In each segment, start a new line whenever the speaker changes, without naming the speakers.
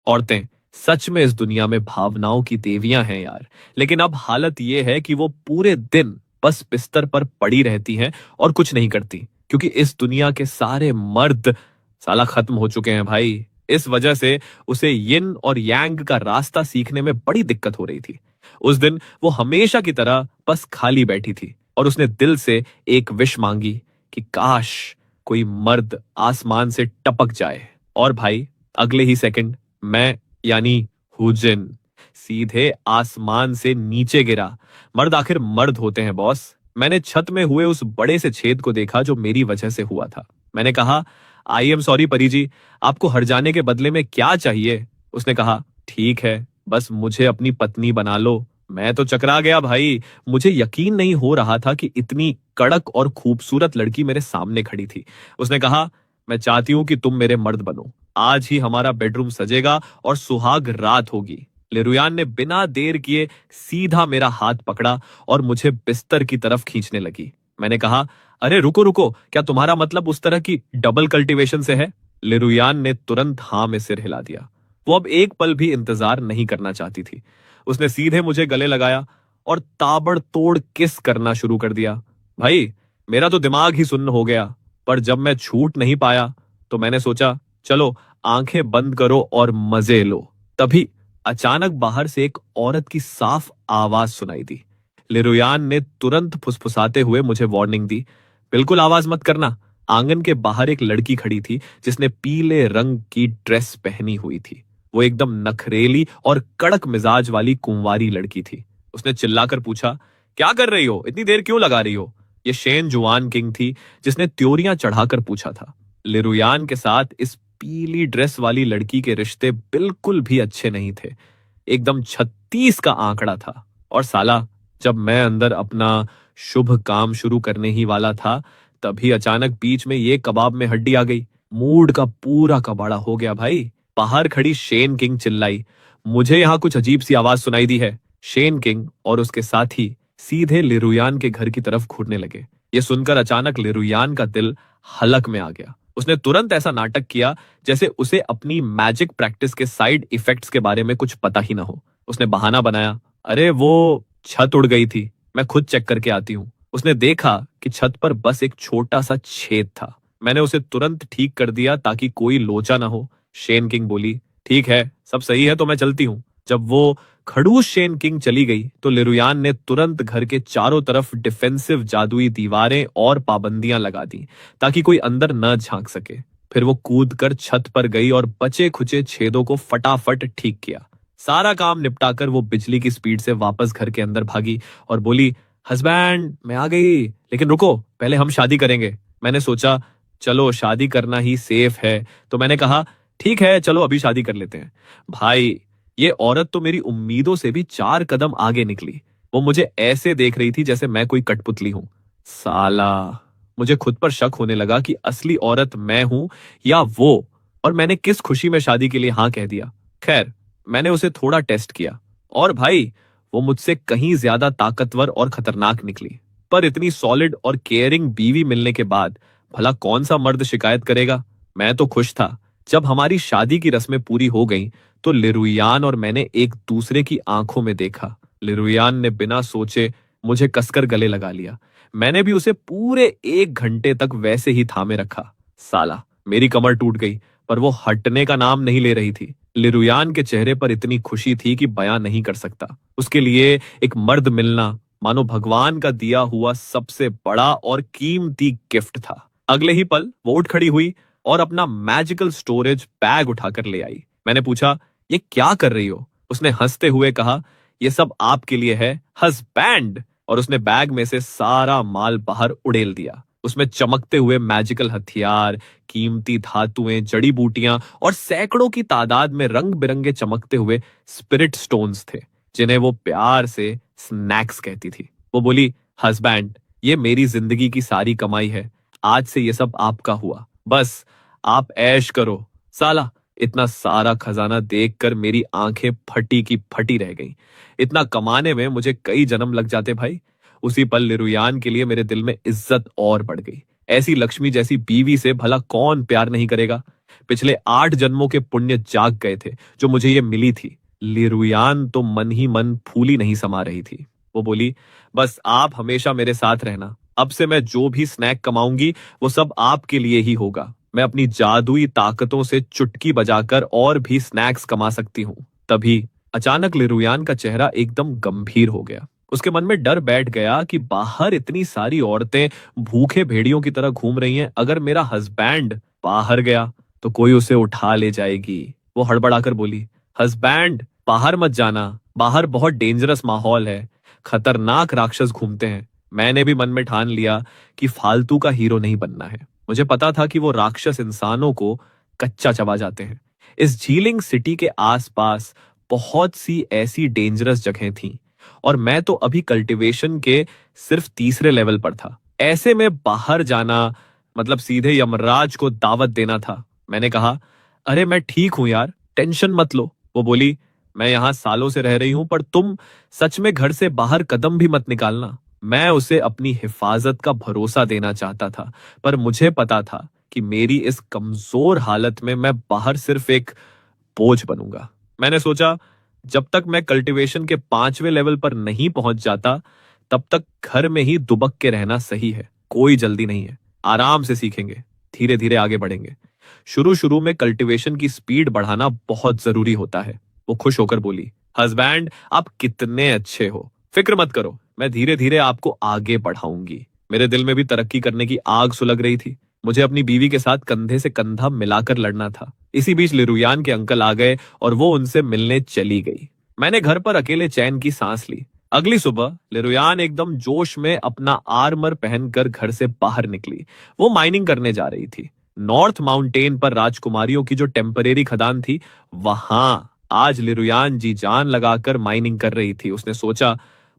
औरतें सच में इस दुनिया में भावनाओं की देवियां हैं यार। लेकिन अब हालत ये है कि वो पूरे दिन बस बिस्तर पर पड़ी रहती हैं और कुछ नहीं करती, क्योंकि इस दुनिया के सारे मर्द साला खत्म हो चुके हैं भाई। इस वजह से उसे यिन और यांग का रास्ता सीखने में बड़ी दिक्कत हो रही थी। उस दिन वो हमेशा की तरह बस खाली बैठी थी और उसने दिल से एक विश मांगी कि काश कोई मर्द आसमान से टपक जाए। और भाई, अगले ही सेकंड मैं, यानी हुजिन, सीधे आसमान से नीचे गिरा। मर्द आखिर मर्द होते हैं बॉस। मैंने छत में हुए उस बड़े से छेद को देखा जो मेरी वजह से हुआ था। मैंने कहा, आई एम सॉरी परी जी, आपको हर जाने के बदले में क्या चाहिए? उसने कहा, ठीक है, बस मुझे अपनी पत्नी बना लो। मैं तो चकरा गया भाई। मुझे यकीन नहीं हो रहा था कि इतनी कड़क और खूबसूरत लड़की मेरे सामने खड़ी थी। उसने कहा, मैं चाहती हूं कि तुम मेरे मर्द बनो। आज ही हमारा बेडरूम सजेगा और सुहाग रात होगी। लेरुयान ने बिना देर किए सीधा मेरा हाथ पकड़ा और मुझे बिस्तर की तरफ खींचने लगी। मैंने कहा, अरे रुको रुको, क्या तुम्हारा मतलब उस तरह की डबल कल्टीवेशन से है? लेरुयान ने तुरंत हाँ में सिर हिला दिया। वो अब एक पल भी इंतजार नहीं करना चाहती थी। उसने सीधे मुझे गले लगाया और ताबड़तोड़ किस करना शुरू कर दिया। भाई, मेरा तो दिमाग ही सुन्न हो गया। पर जब मैं छूट नहीं पाया तो मैंने सोचा, चलो आंखें बंद करो और मजे लो। तभी अचानक बाहर से एक औरत की साफ आवाज सुनाई दी। लिरुयान ने तुरंत फुसफुसाते हुए मुझे वार्निंग दी, बिल्कुल आवाज मत करना। आंगन के बाहर एक लड़की खड़ी थी जिसने पीले रंग की ड्रेस पहनी हुई थी। वो एकदम नखरेली और कड़क मिजाज वाली कुंवारी लड़की थी। उसने चिल्लाकर पूछा, क्या कर रही हो? इतनी देर क्यों लगा रही हो? ये शेन जुआन किंग थी, जिसने त्योरियां चढ़ाकर पूछा था। लिरुयान के साथ इस पीली ड्रेस वाली लड़की के रिश्ते बिल्कुल भी अच्छे नहीं थे। एकदम 36 का आंकड़ा था। और साला, जब मैं अंदर अपना शुभ काम शुरू करने ही वाला था, तभी अचानक बीच में ये कबाब में हड्डी आ गई। मूड का पूरा कबाड़ा हो गया भाई। बाहर खड़ी शेन किंग चिल्लाई, मुझे यहां कुछ अजीब सी आवाज सुनाई दी है। शेन किंग और उसके साथी सीधे लिरुयान के घर की तरफ घूरने लगे। ये सुनकर अचानक लिरुयान का दिल हलक में आ गया। उसने तुरंत ऐसा नाटक किया जैसे उसे अपनी मैजिक प्रैक्टिस के साइड इफेक्ट्स के बारे में कुछ पता ही ना हो। उसने बहाना बनाया, अरे वो छत उड़ गई थी, मैं खुद चेक करके आती हूँ। उसने देखा कि छत पर बस एक छोटा सा छेद था। मैंने उसे तुरंत ठीक कर दिया ताकि कोई लोचा ना हो। शेन किंग बोली, ठीक है, सब सही है तो मैं चलती हूँ। जब वो खड़ूस शेन किंग चली गई तो लिरुयान ने तुरंत घर के चारों तरफ डिफेंसिव जादुई दीवारें और पाबंदियां लगा दी ताकि कोई अंदर न झांक सके। फिर वो कूदकर छत पर गई और बचे खुचे छेदों को फटाफट ठीक किया। सारा काम निपटाकर वो बिजली की स्पीड से वापस घर के अंदर भागी और बोली, हस्बैंड मैं आ गई, लेकिन रुको, पहले हम शादी करेंगे। मैंने सोचा, चलो शादी करना ही सेफ है, तो मैंने कहा, ठीक है, चलो अभी शादी कर लेते हैं। भाई, ये औरत तो मेरी उम्मीदों से भी 4 कदम आगे निकली। वो मुझे ऐसे देख रही थी जैसे मैं कोई कठपुतली हूं। साला, मुझे खुद पर शक होने लगा कि असली औरत मैं हूं या वो, और मैंने किस खुशी में शादी के लिए हाँ कह दिया। खैर, मैंने उसे थोड़ा टेस्ट किया और भाई, वो मुझसे कहीं ज्यादा ताकतवर और खतरनाक निकली। पर इतनी सॉलिड और केयरिंग बीवी मिलने के बाद भला कौन सा मर्द शिकायत करेगा? मैं तो खुश था। जब हमारी शादी की रस्में पूरी हो गईं, तो लिरुयान और मैंने एक दूसरे की आंखों में देखा। लिरुयान ने बिना सोचे मुझे कसकर गले लगा लिया। मैंने भी उसे पूरे 1 घंटे तक वैसे ही थामे रखा। साला, मेरी कमर टूट गई, पर वो हटने का नाम नहीं ले रही थी। लिरुयान के चेहरे पर इतनी खुशी थी कि बयां नहीं कर सकता। उसके लिए एक मर्द मिलना मानो भगवान का दिया हुआ सबसे बड़ा और कीमती गिफ्ट था। अगले ही पल वो उठ खड़ी हुई और अपना मैजिकल स्टोरेज बैग उठाकर ले आई। मैंने पूछा, ये क्या कर रही हो? उसने हंसते हुए कहा, ये सब आपके लिए है हस्बैंड। और उसने बैग में से सारा माल बाहर उड़ेल दिया। उसमें चमकते हुए मैजिकल हथियार, कीमती धातुएं, जड़ी बूटियां और सैकड़ों की तादाद में रंग बिरंगे चमकते हुए स्पिरिट स्टोन्स थे, जिन्हें वो प्यार से स्नैक्स कहती थी। वो बोली, हस्बैंड, ये मेरी जिंदगी की सारी कमाई है। आज से ये सब आपका हुआ। बस आप ऐश करो। साला, इतना सारा खजाना देखकर मेरी आंखें फटी की फटी रह गईं। इतना कमाने में मुझे कई जन्म लग जाते भाई। उसी पल लिरुयान के लिए मेरे दिल में इज्जत और बढ़ गई। ऐसी लक्ष्मी जैसी बीवी से भला कौन प्यार नहीं करेगा? पिछले 8 जन्मों के पुण्य जाग गए थे जो मुझे ये मिली थी। लिरुयान तो मन ही मन फूली नहीं समा रही थी। वो बोली, बस आप हमेशा मेरे साथ रहना। अब से मैं जो भी स्नैक कमाऊंगी वो सब आपके लिए ही होगा। मैं अपनी जादुई ताकतों से चुटकी बजाकर और भी स्नैक्स कमा सकती हूँ। तभी अचानक लिरुयान का चेहरा एकदम गंभीर हो गया। उसके मन में डर बैठ गया कि बाहर इतनी सारी औरतें भूखे भेड़ियों की तरह घूम रही हैं। अगर मेरा हस्बैंड बाहर गया तो कोई उसे उठा ले जाएगी। वो हड़बड़ाकर बोली, हस्बैंड बाहर मत जाना, बाहर बहुत डेंजरस माहौल है, खतरनाक राक्षस घूमते हैं। मैंने भी मन में ठान लिया कि फालतू का हीरो नहीं बनना है। मुझे पता था कि वो राक्षस इंसानों को कच्चा चबा जाते हैं। इस झीलिंग सिटी के आसपास बहुत सी ऐसी डेंजरस जगहें थीं और मैं तो अभी कल्टीवेशन के सिर्फ तीसरे लेवल पर था। ऐसे में बाहर जाना मतलब सीधे यमराज को दावत देना था। मैंने कहा, अरे मैं ठीक हूं यार, टेंशन मत लो। वो बोली, मैं यहां सालों से रह रही हूं, पर तुम सच में घर से बाहर कदम भी मत निकालना। मैं उसे अपनी हिफाजत का भरोसा देना चाहता था, पर मुझे पता था कि मेरी इस कमजोर हालत में मैं बाहर सिर्फ एक बोझ बनूंगा। मैंने सोचा, जब तक मैं कल्टीवेशन के 5वें लेवल पर नहीं पहुंच जाता तब तक घर में ही दुबक के रहना सही है। कोई जल्दी नहीं है, आराम से सीखेंगे, धीरे धीरे आगे बढ़ेंगे। शुरू शुरू में कल्टीवेशन की स्पीड बढ़ाना बहुत जरूरी होता है। वो खुश होकर बोली, हस्बैंड आप कितने अच्छे हो, फिक्र मत करो, मैं धीरे धीरे आपको आगे बढ़ाऊंगी। मेरे दिल में भी तरक्की करने की आग सुलग रही थी। मुझे अपनी बीवी के साथ कंधे से कंधा मिलाकर लड़ना था। इसी बीच लिरुयान के अंकल आ गए और वो उनसे मिलने चली गई। मैंने घर पर अकेले चैन की सांस ली। अगली सुबह लिरुयान एकदम जोश में अपना आर्मर पहनकर घर से बाहर निकली। वो माइनिंग करने जा रही थी। नॉर्थ माउंटेन पर राजकुमारियों की जो टेम्परेरी खदान थी, वहां आज लिरुयान जी जान लगाकर माइनिंग कर रही थी। उसने सोचा,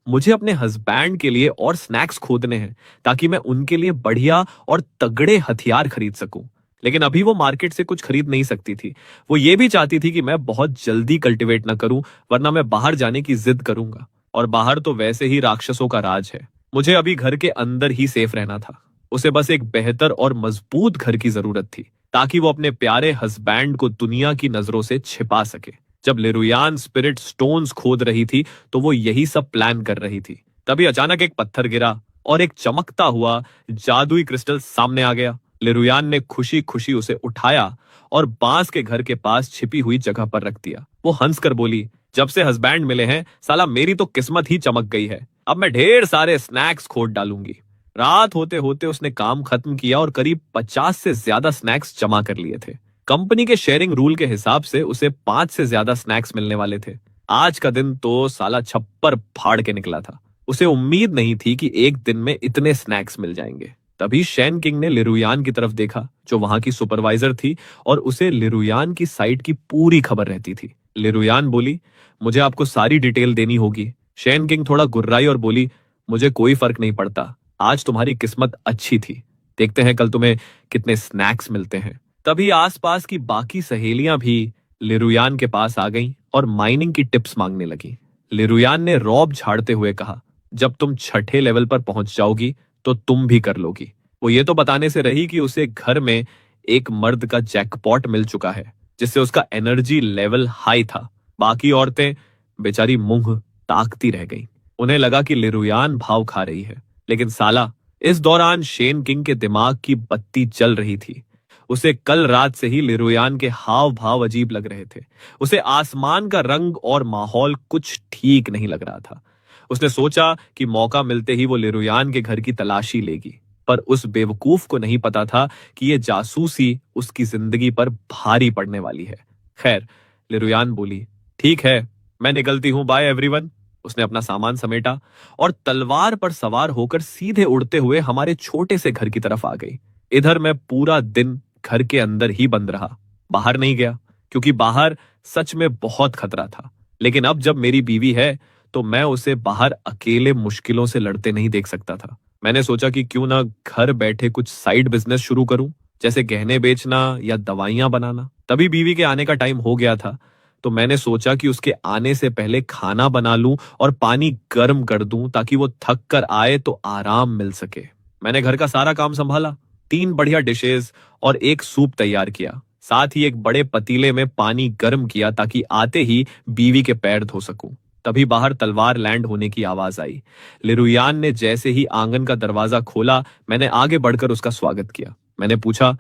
मुझे अपने हस्बैंड के लिए और स्नैक्स खोदने हैं ताकि मैं उनके लिए बढ़िया और तगड़े हथियार खरीद सकूं। लेकिन अभी वो मार्केट से कुछ खरीद नहीं सकती थी। वो ये भी चाहती थी कि मैं बहुत जल्दी कल्टीवेट ना करूं, वरना मैं बाहर जाने की जिद करूंगा। और बाहर तो वैसे ही राक्षसों का राज है। मुझे अभी घर के अंदर ही सेफ रहना था। उसे बस एक बेहतर और मजबूत घर की जरूरत थी ताकि वो अपने प्यारे हस्बैंड को दुनिया की नजरों से छिपा सके। जब लिरुयान स्पिरिट स्टोन्स खोद रही थी तो वो यही सब प्लान कर रही थी। तभी अचानक एक पत्थर गिरा और एक चमकता हुआ जादुई क्रिस्टल सामने आ गया। लिरुयान ने खुशी खुशी उसे उठाया और बांस के घर के पास छिपी हुई जगह पर रख दिया। वो हंसकर बोली, जब से हस्बैंड मिले हैं साला मेरी तो किस्मत ही चमक गई है। अब मैं ढेर सारे स्नैक्स खोद डालूंगी। रात होते होते उसने काम खत्म किया और करीब 50 से ज्यादा स्नैक्स जमा कर लिए थे। कंपनी के शेयरिंग रूल के हिसाब से उसे 5 से ज्यादा स्नैक्स मिलने वाले थे। आज का दिन तो साला छप्पर फाड़ के निकला था। उसे उम्मीद नहीं थी कि एक दिन में इतने स्नैक्स मिल जाएंगे। तभी शैन किंग ने लिरुयान की तरफ देखा, जो वहां की सुपरवाइजर थी और उसे लिरुयान की साइट की पूरी खबर रहती थी। लिरुयान बोली, मुझे आपको सारी डिटेल देनी होगी। शैन किंग थोड़ा गुर्राई और बोली, मुझे कोई फर्क नहीं पड़ता, आज तुम्हारी किस्मत अच्छी थी, देखते हैं कल तुम्हें कितने स्नैक्स मिलते हैं। तभी आसपास की बाकी सहेलियां भी लिरुयान के पास आ गईं और माइनिंग की टिप्स मांगने लगी। लिरुयान ने रौब झाड़ते हुए कहा, जब तुम 6ठे लेवल पर पहुंच जाओगी तो तुम भी कर लोगी। वो ये तो बताने से रही कि उसे घर में एक मर्द का जैकपॉट मिल चुका है जिससे उसका एनर्जी लेवल हाई था। बाकी औरतें बेचारी मुंह ताकती रह गईं। उन्हें लगा कि लिरुयान भाव खा रही है, लेकिन साला इस दौरान शेन किंग के दिमाग की बत्ती जल रही थी। उसे कल रात से ही लिरुयान के हाव भाव अजीब लग रहे थे। उसे आसमान का रंग और माहौल कुछ ठीक नहीं लग रहा था। उसने सोचा कि मौका मिलते ही वो लिरुयान के घर की तलाशी लेगी, पर उस बेवकूफ को नहीं पता था कि ये जासूसी उसकी जिंदगी पर भारी पड़ने वाली है। खैर, लिरुयान बोली, ठीक है, मैं निकलती हूं, बाय एवरीवन। उसने अपना सामान समेटा और तलवार पर सवार होकर सीधे उड़ते हुए हमारे छोटे से घर की तरफ आ गई। इधर मैं पूरा दिन घर के अंदर ही बंद रहा, बाहर नहीं गया, क्योंकि बाहर सच में बहुत खतरा था। लेकिन अब जब मेरी बीवी है तो मैं उसे बाहर अकेले मुश्किलों से लड़ते नहीं देख सकता था। मैंने सोचा कि क्यों ना घर बैठे कुछ साइड बिजनेस शुरू करूं, जैसे गहने बेचना या दवाइयां बनाना। तभी बीवी के आने का टाइम हो गया था, तो मैंने सोचा कि उसके आने से पहले खाना बना लूं और पानी गर्म कर दूं ताकि वो थक कर आए तो आराम मिल सके। मैंने घर का सारा काम संभाला, 3 बढ़िया डिशेस और एक सूप तैयार किया। साथ ही एक बड़े पतीले में पानी गर्म किया ताकि आते ही बीवी के पैर धो सकूं। तभी बाहर तलवार लैंड होने की आवाज आई। लिरुयान ने जैसे ही आंगन का दरवाजा खोला, मैंने आगे बढ़कर उसका स्वागत किया। मैंने पूछा,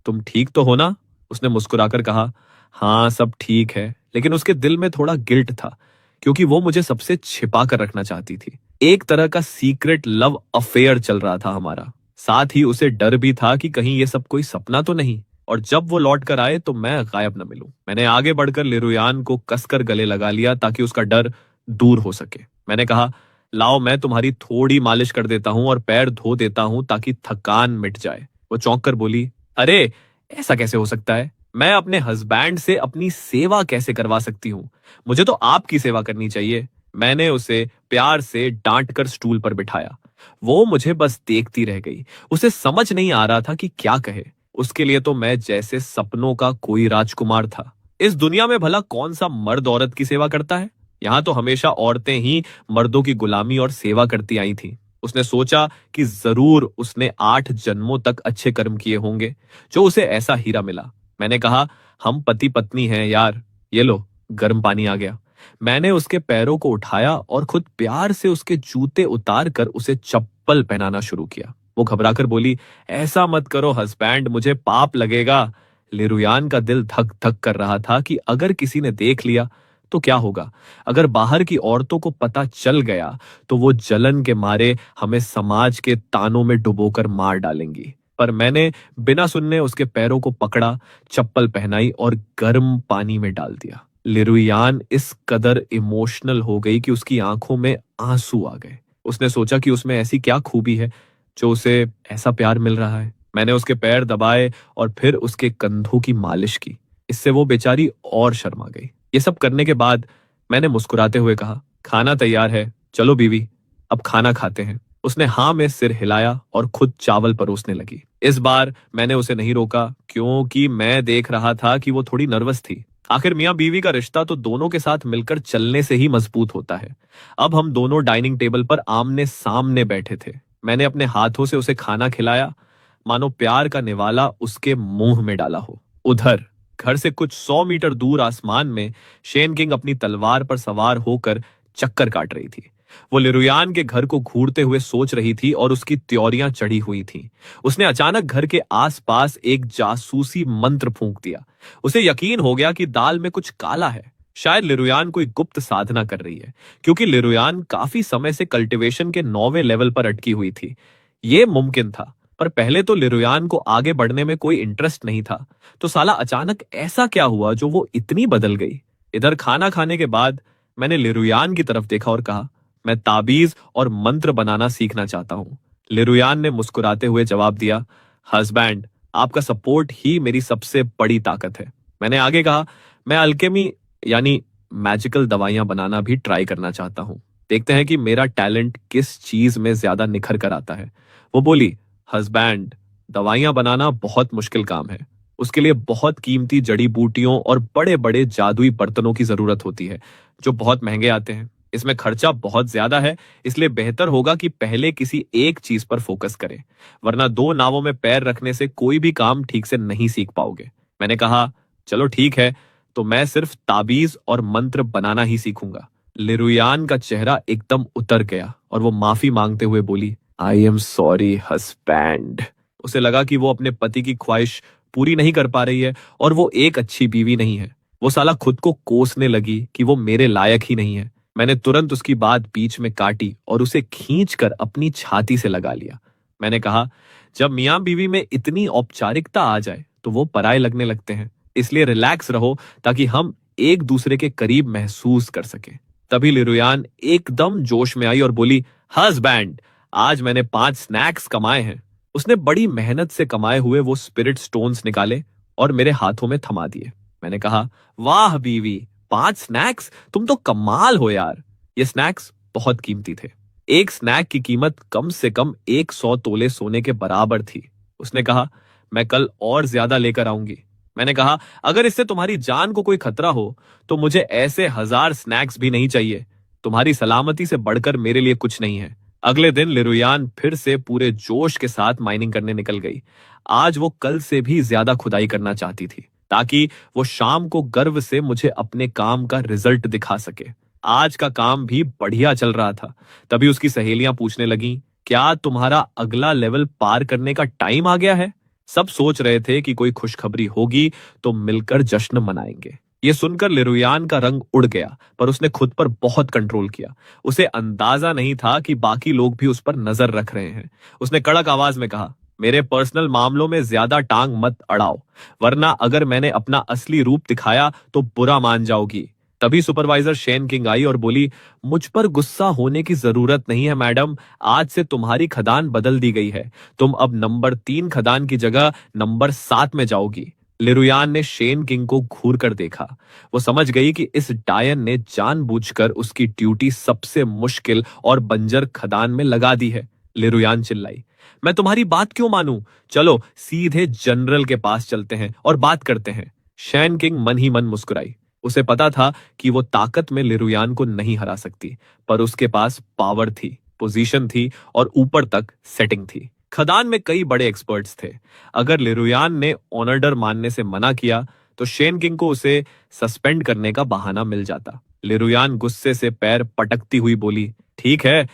तुम ठीक तो हो ना? उसने मुस्कुराकर कहा, हाँ सब ठीक है। लेकिन उसके दिल में थोड़ा गिल्ट था, क्योंकि वो मुझे सबसे छिपा कर रखना चाहती थी। एक तरह का सीक्रेट लव अफेयर चल रहा था हमारा। साथ ही उसे डर भी था कि कहीं ये सब कोई सपना तो नहीं, और जब वो लौट कर आए तो मैं गायब न मिलूं। मैंने आगे बढ़कर लिरुयान को कसकर गले लगा लिया ताकि उसका डर दूर हो सके। मैंने कहा, लाओ मैं तुम्हारी थोड़ी मालिश कर देता हूं और पैर धो देता हूं ताकि थकान मिट जाए। वो चौंक कर बोली, अरे ऐसा कैसे हो सकता है? मैं अपने हस्बैंड से अपनी सेवा कैसे करवा सकती हूँ? मुझे तो आपकी सेवा करनी चाहिए। मैंने उसे प्यार से डांट कर स्टूल पर बिठाया। वो मुझे बस देखती रह गई। उसे समझ नहीं आ रहा था कि क्या कहे। उसके लिए तो मैं जैसे सपनों का कोई राजकुमार था। इस दुनिया में भला कौन सा मर्द औरत की सेवा करता है? यहाँ तो हमेशा औरतें ही मर्दों की गुलामी और सेवा करती आई थी। उसने सोचा कि जरूर उसने 8 जन्मों तक अच्छे कर्म किए होंगे जो उसे ऐसा हीरा मिला। मैंने कहा, हम पति पत्नी हैं यार। ये लो, गर्म पानी आ गया। मैंने उसके पैरों को उठाया और खुद प्यार से उसके जूते उतार कर उसे चप्पल पहनाना शुरू किया। वो घबराकर बोली, ऐसा मत करो हस्बैंड, मुझे पाप लगेगा। लिरुयान का दिल धक धक कर रहा था कि अगर किसी ने देख लिया तो क्या होगा। अगर बाहर की औरतों को पता चल गया तो वो जलन के मारे हमें समाज के तानों में डुबोकर मार डालेंगी। पर मैंने बिना सुनने उसके पैरों को पकड़ा, चप्पल पहनाई और गर्म पानी में डाल दिया। लिरुयान इस कदर इमोशनल हो गई कि उसकी आंखों में आंसू आ गए। उसने सोचा कि उसमें ऐसी क्या खूबी है जो उसे ऐसा प्यार मिल रहा है। मैंने उसके पैर दबाए और फिर उसके कंधों की मालिश की। इससे वो बेचारी और शर्मा गई। ये सब करने के बाद मैंने मुस्कुराते हुए कहा, खाना तैयार है, चलो बीवी अब खाना खाते हैं। उसने हाँ में सिर हिलाया और खुद चावल परोसने लगी। इस बार मैंने उसे नहीं रोका, क्योंकि मैं देख रहा था कि वो थोड़ी नर्वस थी। आखिर मियां बीवी का रिश्ता तो दोनों के साथ मिलकर चलने से ही मजबूत होता है। अब हम दोनों डाइनिंग टेबल पर आमने सामने बैठे थे। मैंने अपने हाथों से उसे खाना खिलाया, मानो प्यार का निवाला उसके मुंह में डाला हो। उधर घर से कुछ 100 मीटर दूर आसमान में शेन किंग अपनी तलवार पर सवार होकर चक्कर काट रही थी। वो लिरुयान के घर को घूरते हुए सोच रही थी और उसकी त्योरियां चढ़ी हुई थीं। उसने अचानक घर के आसपास एक जासूसी मंत्र फूंक दिया। उसे यकीन हो गया कि दाल में कुछ काला है। शायद लिरुयान कोई गुप्त साधना कर रही है, क्योंकि लिरुयान काफी समय से कल्टीवेशन के 9वें लेवल पर अटकी हुई थी। ये मुमकिन था, पर पहले तो लिरुयान को आगे बढ़ने में कोई इंटरेस्ट नहीं था। तो साला अचानक ऐसा क्या हुआ जो वो इतनी बदल गई? इधर खाना खाने के बाद मैंने लिरुयान की तरफ देखा और कहा, मैं ताबीज और मंत्र बनाना सीखना चाहता हूं। लिरुयान ने मुस्कुराते हुए जवाब दिया, हस्बैंड आपका सपोर्ट ही मेरी सबसे बड़ी ताकत है। मैंने आगे कहा, मैं अल्केमी यानी मैजिकल दवाइयां बनाना भी ट्राई करना चाहता हूं। देखते हैं कि मेरा टैलेंट किस चीज में ज्यादा निखर कर आता है। वो बोली, हस्बैंड दवाइयां बनाना बहुत मुश्किल काम है। उसके लिए बहुत कीमती जड़ी बूटियों और बड़े बड़े जादुई बर्तनों की जरूरत होती है, जो बहुत महंगे आते हैं। इसमें खर्चा बहुत ज्यादा है, इसलिए बेहतर होगा कि पहले किसी एक चीज पर फोकस करें, वरना 2 नावों में पैर रखने से कोई भी काम ठीक से नहीं सीख पाओगे। मैंने कहा, चलो ठीक है, तो मैं सिर्फ ताबीज और मंत्र बनाना ही सीखूंगा। लिरुयान का चेहरा एकदम उतर गया और वो माफी मांगते हुए बोली, आई एम सॉरी हस्बैंड। उसे लगा कि वो अपने पति की ख्वाहिश पूरी नहीं कर पा रही है और वो एक अच्छी बीवी नहीं है। वो साला खुद को कोसने लगी कि वो मेरे लायक ही नहीं है। मैंने तुरंत उसकी बात बीच में काटी और उसे खींचकर अपनी छाती से लगा लिया। मैंने कहा, जब मियां बीवी में इतनी औपचारिकता आ जाए तो वो पराये लगने लगते हैं, इसलिए रिलैक्स रहो ताकि हम एक दूसरे के करीब महसूस कर सके। तभी लिरुयान एकदम जोश में आई और बोली, हस्बैंड आज मैंने 5 स्नैक्स कमाए हैं। उसने बड़ी मेहनत से कमाए हुए वो स्पिरिट स्टोन्स निकाले और मेरे हाथों में थमा दिए। मैंने कहा, वाह बीवी, 5 स्नैक्स, तुम तो कमाल हो यार। ये स्नैक्स बहुत कीमती थे। एक स्नैक की कीमत कम से कम 100 तोले सोने के बराबर थी। उसने कहा, मैं कल और ज्यादा लेकर आऊंगी। मैंने कहा, अगर इससे तुम्हारी जान को कोई खतरा हो तो मुझे ऐसे 1000 स्नैक्स भी नहीं चाहिए। तुम्हारी सलामती से बढ़कर मेरे लिए कुछ नहीं है। अगले दिन लिरुयान फिर से पूरे जोश के साथ माइनिंग करने निकल गई। आज वो कल से भी ज्यादा खुदाई करना चाहती थी। ताकि वो शाम को गर्व से मुझे अपने काम का रिजल्ट दिखा सके। आज का काम भी बढ़िया चल रहा था। तभी उसकी सहेलियां पूछने लगीं, क्या तुम्हारा अगला लेवल पार करने का टाइम आ गया है? सब सोच रहे थे कि कोई खुशखबरी होगी तो मिलकर जश्न मनाएंगे। ये सुनकर लिरुयान का रंग उड़ गया, पर उसने खुद पर बहुत कंट्रोल किया। उसे अंदाजा नहीं था कि बाकी लोग भी उस पर नजर रख रहे हैं। उसने कड़क आवाज में कहा, मेरे पर्सनल मामलों में ज्यादा टांग मत अड़ाओ, वरना अगर मैंने अपना असली रूप दिखाया तो बुरा मान जाओगी। तभी सुपरवाइजर शेन किंग आई और बोली, मुझ पर गुस्सा होने की जरूरत नहीं है मैडम, आज से तुम्हारी खदान बदल दी गई है। तुम अब नंबर 3 खदान की जगह नंबर 7 में जाओगी। लिरुयान ने शेन किंग को घूर कर देखा। वो समझ गई कि इस डायन ने जानबूझकर उसकी ड्यूटी सबसे मुश्किल और बंजर खदान में लगा दी है। लिरुयान चिल्लाई, मैं तुम्हारी बात क्यों मानूं? चलो सीधे जनरल के पास चलते हैं और बात करते हैं। शेन किंग मन ही मन मुस्कुराई। उसे पता था कि वो ताकत में लिरुयान को नहीं हरा सकती, पर उसके पास पावर थी, पोजीशन थी और ऊपर तक सेटिंग थी। खदान में कई बड़े एक्सपर्ट्स थे। अगर लिरुयान ने ऑनर्डर मानने से मना किया तो शेन किंग को उसे सस्पेंड करने का बहाना मिल जाता। लिरुयान गुस्से से पैर पटकती हुई बोली, ठीक है,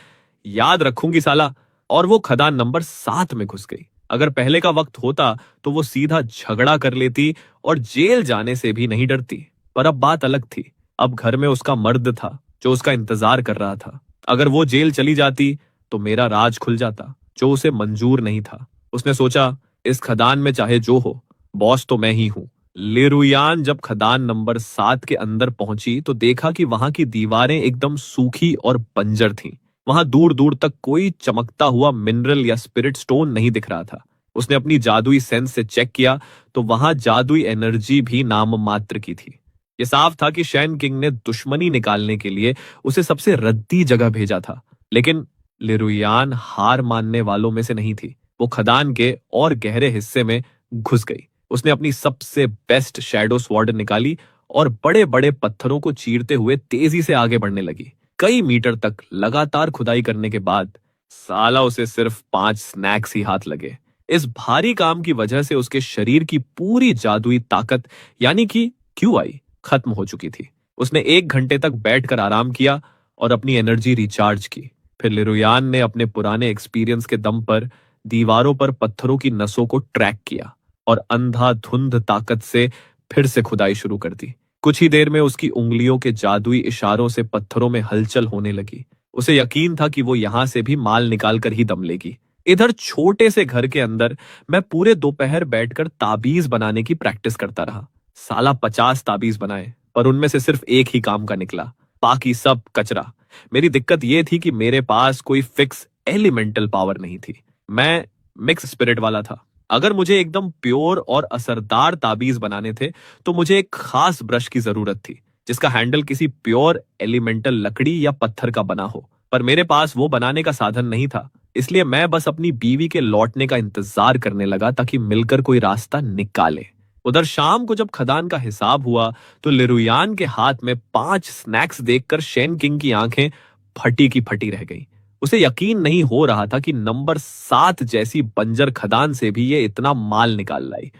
याद रखूंगी साला। और वो खदान नंबर 7 में घुस गई। अगर पहले का वक्त होता तो वो सीधा झगड़ा कर लेती और जेल जाने से भी नहीं डरती। पर अब बात अलग थी। अब घर में उसका मर्द था जो उसका इंतजार कर रहा था। अगर वो जेल चली जाती तो मेरा राज खुल जाता, जो उसे मंजूर नहीं था। उसने सोचा, इस खदान में चाहे जो हो, बॉस तो मैं ही हूं। लिरुयान जब खदान नंबर 7 के अंदर पहुंची तो देखा कि वहां की दीवारें एकदम सूखी और बंजर थीं। वहां दूर दूर तक कोई चमकता हुआ मिनरल या स्पिरिट स्टोन नहीं दिख रहा था। उसने अपनी जादुई सेंस से चेक किया तो वहां जादुई एनर्जी भी नाम मात्र की थी। ये साफ था कि शैन किंग ने दुश्मनी निकालने के लिए उसे सबसे रद्दी जगह भेजा था। लेकिन लिरुयान हार मानने वालों में से नहीं थी। वो खदान के और गहरे हिस्से में घुस गई। उसने अपनी सबसे बेस्ट शैडो स्वॉर्ड निकाली और बड़े बड़े पत्थरों को चीरते हुए तेजी से आगे बढ़ने लगी। कई मीटर तक लगातार खुदाई करने के बाद साला उसे सिर्फ 5 स्नैक्स ही हाथ लगे। इस भारी काम की वजह से उसके शरीर की पूरी जादुई ताकत यानी कि QI खत्म हो चुकी थी। उसने 1 घंटे तक बैठकर आराम किया और अपनी एनर्जी रिचार्ज की। फिर लिरुयान ने अपने पुराने एक्सपीरियंस के दम पर दीवारों पर पत्थरों की नसों को ट्रैक किया और अंधाधुंध ताकत से फिर से खुदाई शुरू कर दी। कुछ ही देर में उसकी उंगलियों के जादुई इशारों से पत्थरों में हलचल होने लगी। उसे यकीन था कि वो यहां से भी माल निकाल कर ही दम लेगी। इधर छोटे से घर के अंदर मैं पूरे दोपहर बैठकर ताबीज बनाने की प्रैक्टिस करता रहा। साला 50 ताबीज बनाए, पर उनमें से सिर्फ एक ही काम का निकला, बाकी सब कचरा। मेरी दिक्कत यह थी कि मेरे पास कोई फिक्स एलिमेंटल पावर नहीं थी। मैं मिक्स स्पिरिट वाला था। अगर मुझे एकदम प्योर और असरदार ताबीज बनाने थे तो मुझे एक खास ब्रश की जरूरत थी जिसका हैंडल किसी प्योर एलिमेंटल लकड़ी या पत्थर का बना हो। पर मेरे पास वो बनाने का साधन नहीं था, इसलिए मैं बस अपनी बीवी के लौटने का इंतजार करने लगा ताकि मिलकर कोई रास्ता निकाले। उधर शाम को जब खदान का हिसाब हुआ तो लिरुयान के हाथ में 5 स्नैक्स देखकर शेन किंग की आंखें फटी की फटी रह गई। उसे यकीन नहीं हो रहा था कि नंबर 7 जैसी बंजर खदान से भी ये इतना माल निकाल लाई।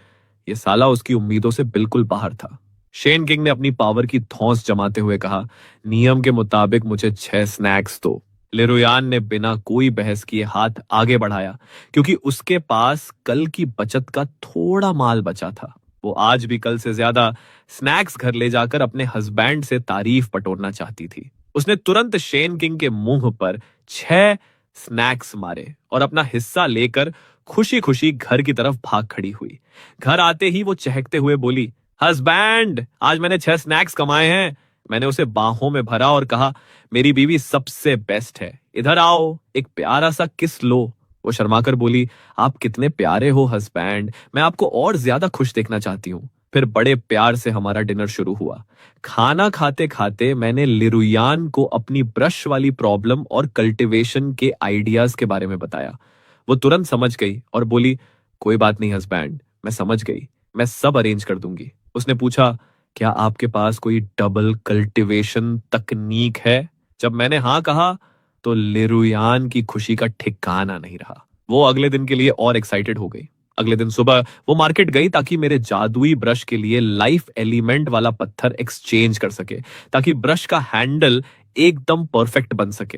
ये साला उसकी उम्मीदों से बिल्कुल बाहर था। शेन किंग ने अपनी पावर की धौंस जमाते हुए कहा, नियम के मुताबिक मुझे 6 स्नैक्स दो। लिरुयान ने बिना कोई बहस किए हाथ आगे बढ़ाया, क्योंकि उसके पास कल की बचत का थोड़ा माल बचा था। वो आज भी कल से ज्यादा स्नैक्स घर ले जाकर अपने हस्बैंड से तारीफ बटोरना चाहती थी। उसने तुरंत शेन किंग के मुंह पर 6 स्नैक्स मारे और अपना हिस्सा लेकर खुशी खुशी घर की तरफ भाग खड़ी हुई। घर आते ही वो चहकते हुए बोली, हस्बैंड, आज मैंने 6 स्नैक्स कमाए हैं। मैंने उसे बाहों में भरा और कहा, मेरी बीवी सबसे बेस्ट है, इधर आओ, एक प्यारा सा किस लो। वो शर्माकर बोली, आप कितने प्यारे हो हस्बैंड, मैं आपको और ज्यादा खुश देखना चाहती हूँ। फिर बड़े प्यार से हमारा डिनर शुरू हुआ। खाना खाते खाते मैंने लिरुयान को अपनी ब्रश वाली प्रॉब्लम और कल्टीवेशन के आइडियाज के बारे में बताया। वो तुरंत समझ गई और बोली, कोई बात नहीं हस्बैंड, मैं समझ गई, मैं सब अरेंज कर दूंगी। उसने पूछा, क्या आपके पास कोई डबल कल्टीवेशन तकनीक है? जब मैंने हाँ कहा तो लिरुयान की खुशी का ठिकाना नहीं रहा। वो अगले दिन के लिए और एक्साइटेड हो गई। अगले दिन सुबह वो मार्केट गई ताकि मेरे जादुई ब्रश के लिए लाइफ एलिमेंट वाला पत्थर एक्सचेंज कर सके, ताकि ब्रश का हैंडल एकदम परफेक्ट बन सके।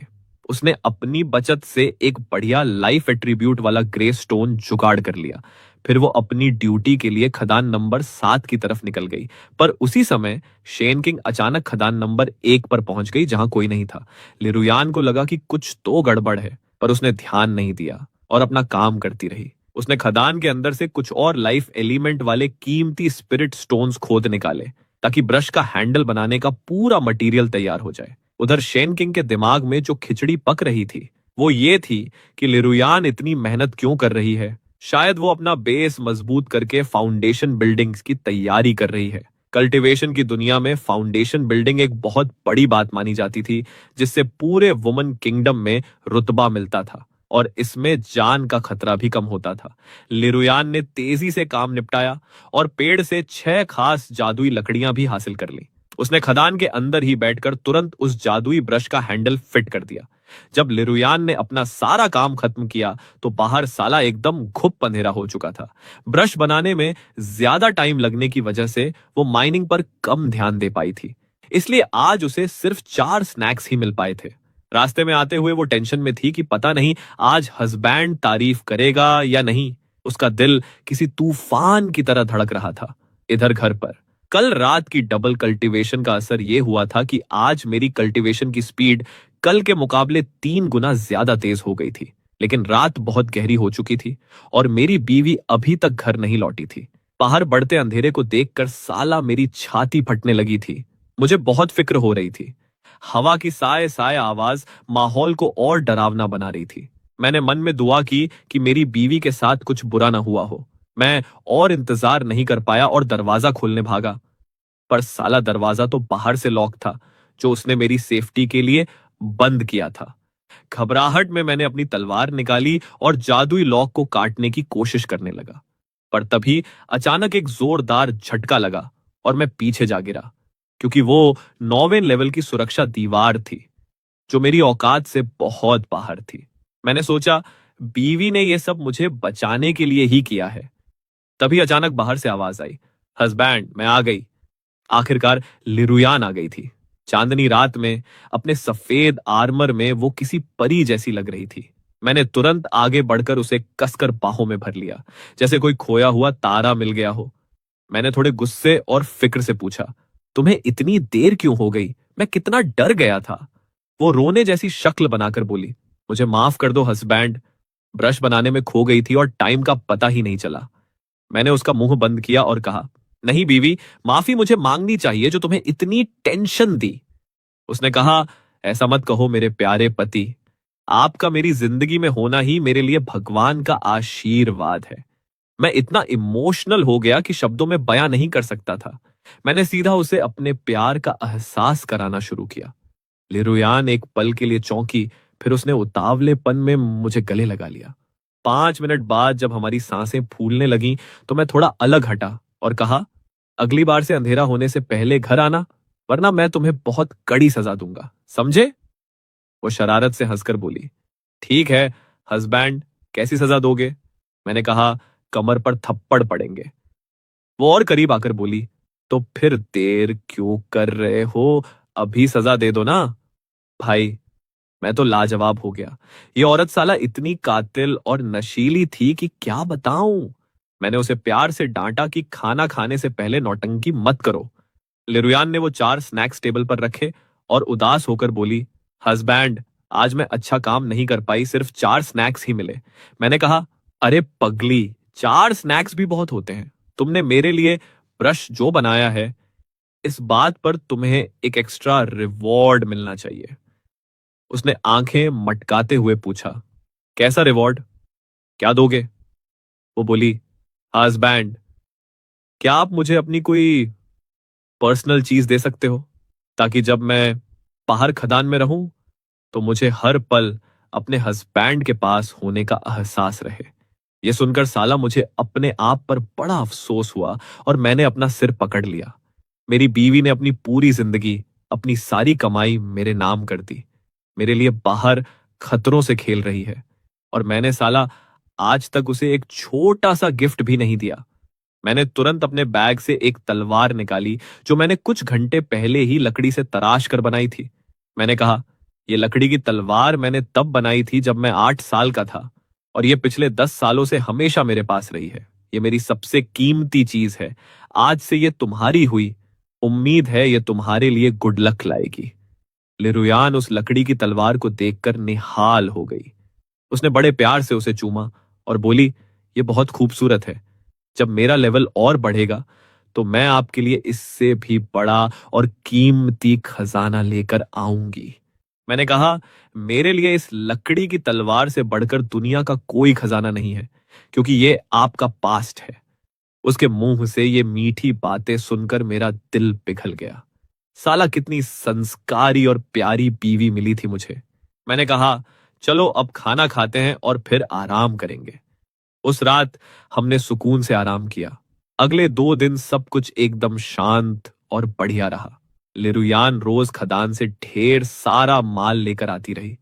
उसने अपनी बचत से एक बढ़िया लाइफ एट्रीब्यूट वाला ग्रे स्टोन जुगाड़ कर लिया। फिर वो अपनी ड्यूटी के लिए खदान नंबर 7 की तरफ निकल गई। पर उसी समय शेन किंग अचानक खदान नंबर 1 पर पहुंच गई, जहां कोई नहीं था। लिरुयान को लगा कि कुछ तो गड़बड़ है, पर उसने ध्यान नहीं दिया और अपना काम करती रही। उसने खदान के अंदर से कुछ और लाइफ एलिमेंट वाले कीमती स्पिरिट स्टोन्स खोद निकाले, ताकि ब्रश का हैंडल बनाने का पूरा मटेरियल तैयार हो जाए। उधर शेन किंग के दिमाग में जो खिचड़ी पक रही थी वो ये थी कि लिरुयान इतनी मेहनत क्यों कर रही है। शायद वो अपना बेस मजबूत करके फाउंडेशन बिल्डिंग्स की तैयारी कर रही है। कल्टीवेशन की दुनिया में फाउंडेशन बिल्डिंग एक बहुत बड़ी बात मानी जाती थी, जिससे पूरे वुमन किंगडम में रुतबा मिलता था और इसमें जान का खतरा भी कम होता था। लिरुयान ने तेजी से काम निपटाया और पेड़ से 6 खास जादुई लकड़ियां भी हासिल कर ली। उसने खदान के अंदर ही बैठकर तुरंत उस जादुई ब्रश का हैंडल फिट कर दिया। जब लिरुयान ने अपना सारा काम खत्म किया तो बाहर साला एकदम घुप अंधेरा हो चुका था। ब्रश बनाने में ज्यादा टाइम लगने की वजह से वो माइनिंग पर कम ध्यान दे पाई थी, इसलिए आज उसे सिर्फ 4 स्नैक्स ही मिल पाए थे। रास्ते में आते हुए वो टेंशन में थी कि पता नहीं आज हस्बैंड तारीफ करेगा या नहीं। उसका दिल किसी तूफान की तरह धड़क रहा था। इधर घर पर कल रात की डबल कल्टीवेशन का असर यह हुआ था कि आज मेरी कल्टीवेशन की स्पीड कल के मुकाबले 3 गुना ज्यादा तेज हो गई थी। लेकिन रात बहुत गहरी हो चुकी थी और मेरी बीवी अभी तक घर नहीं लौटी थी। बाहर बढ़ते अंधेरे को देखकर साला मेरी छाती फटने लगी थी। मुझे बहुत फिक्र हो रही थी। हवा की साए साए आवाज माहौल को और डरावना बना रही थी। मैंने मन में दुआ की कि मेरी बीवी के साथ कुछ बुरा ना हुआ हो। मैं और इंतजार नहीं कर पाया और दरवाजा खोलने भागा, पर साला दरवाजा तो बाहर से लॉक था, जो उसने मेरी सेफ्टी के लिए बंद किया था। घबराहट में मैंने अपनी तलवार निकाली और जादुई लॉक को काटने की कोशिश करने लगा, पर तभी अचानक एक जोरदार झटका लगा और मैं पीछे जा गिरा, क्योंकि वो 9वें लेवल की सुरक्षा दीवार थी, जो मेरी औकात से बहुत बाहर थी। मैंने सोचा बीवी ने यह सब मुझे बचाने के लिए ही किया है। तभी अचानक बाहर से आवाज आई, हस्बैंड मैं आ गई। आखिरकार लिरुयान आ गई थी। चांदनी रात में अपने सफेद आर्मर में वो किसी परी जैसी लग रही थी। मैंने तुरंत आगे बढ़कर उसे कसकर बाहों में भर लिया, जैसे कोई खोया हुआ तारा मिल गया हो। मैंने थोड़े गुस्से और फिक्र से पूछा, तुम्हें इतनी देर क्यों हो गई? मैं कितना डर गया था। वो रोने जैसी शक्ल बनाकर बोली, मुझे माफ कर दो हस्बैंड, ब्रश बनाने में खो गई थी और टाइम का पता ही नहीं चला। मैंने उसका मुंह बंद किया और कहा, नहीं बीवी, माफी मुझे मांगनी चाहिए जो तुम्हें इतनी टेंशन दी। उसने कहा, ऐसा मत कहो मेरे प्यारे पति, आपका मेरी जिंदगी में होना ही मेरे लिए भगवान का आशीर्वाद है। मैं इतना इमोशनल हो गया कि शब्दों में बयां नहीं कर सकता था। मैंने सीधा उसे अपने प्यार का एहसास कराना शुरू किया। लिरुयान एक पल के लिए चौंकी, फिर उसने उतावलेपन में मुझे गले लगा लिया। 5 मिनट बाद जब हमारी सांसें फूलने लगी तो मैं थोड़ा अलग हटा और कहा, अगली बार से अंधेरा होने से पहले घर आना, वरना मैं तुम्हें बहुत कड़ी सजा दूंगा, समझे? वो शरारत से हंसकर बोली, ठीक है हस्बैंड, कैसी सजा दोगे? मैंने कहा, कमर पर थप्पड़ पड़ेंगे। वो और करीब आकर बोली, तो फिर देर क्यों कर रहे हो, अभी सजा दे दो ना। भाई मैं तो लाजवाब हो गया। ये औरत साला इतनी कातिल और नशीली थी कि क्या बताऊं। मैंने उसे प्यार से डांटा कि खाना खाने से पहले नौटंकी मत करो। लिरुयान ने वो 4 स्नैक्स टेबल पर रखे और उदास होकर बोली, हस्बैंड आज मैं अच्छा काम नहीं कर पाई, सिर्फ 4 स्नैक्स ही मिले। मैंने कहा, अरे पगली, 4 स्नैक्स भी बहुत होते हैं। तुमने मेरे लिए ब्रश जो बनाया है, इस बात पर तुम्हें एक एक्स्ट्रा रिवॉर्ड मिलना चाहिए। उसने आंखें मटकाते हुए पूछा, कैसा रिवॉर्ड, क्या दोगे? वो बोली, हस्बैंड क्या आप मुझे अपनी कोई पर्सनल चीज दे सकते हो, ताकि जब मैं बाहर खदान में रहूं तो मुझे हर पल अपने हस्बैंड के पास होने का एहसास रहे। यह सुनकर साला मुझे अपने आप पर बड़ा अफसोस हुआ और मैंने अपना सिर पकड़ लिया। मेरी बीवी ने अपनी पूरी जिंदगी, अपनी सारी कमाई मेरे नाम कर दी। मेरे लिए बाहर खतरों से खेल रही है और मैंने साला आज तक उसे एक छोटा सा गिफ्ट भी नहीं दिया। मैंने तुरंत अपने बैग से एक तलवार निकाली जो मैंने कुछ घंटे पहले ही लकड़ी से तराश कर बनाई थी। मैंने कहा, यह लकड़ी की तलवार मैंने तब बनाई थी जब मैं 8 साल का था, और यह पिछले 10 सालों से हमेशा मेरे पास रही है। यह मेरी सबसे कीमती चीज है। आज से यह तुम्हारी हुई। उम्मीद है यह तुम्हारे लिए गुड लक लाएगी। लिरुयान उस लकड़ी की तलवार को देखकर निहाल हो गई। उसने बड़े प्यार से उसे चूमा और बोली, यह बहुत खूबसूरत है। जब मेरा लेवल और बढ़ेगा तो मैं आपके लिए इससे भी बड़ा और कीमती खजाना लेकर आऊंगी। मैंने कहा, मेरे लिए इस लकड़ी की तलवार से बढ़कर दुनिया का कोई खजाना नहीं है, क्योंकि ये आपका पास्ट है। उसके मुंह से ये मीठी बातें सुनकर मेरा दिल पिघल गया। साला कितनी संस्कारी और प्यारी बीवी मिली थी मुझे। मैंने कहा, चलो अब खाना खाते हैं और फिर आराम करेंगे। उस रात हमने सुकून से आराम किया। अगले 2 दिन सब कुछ एकदम शांत और बढ़िया रहा। लिरुयान रोज खदान से ढेर सारा माल लेकर आती रही,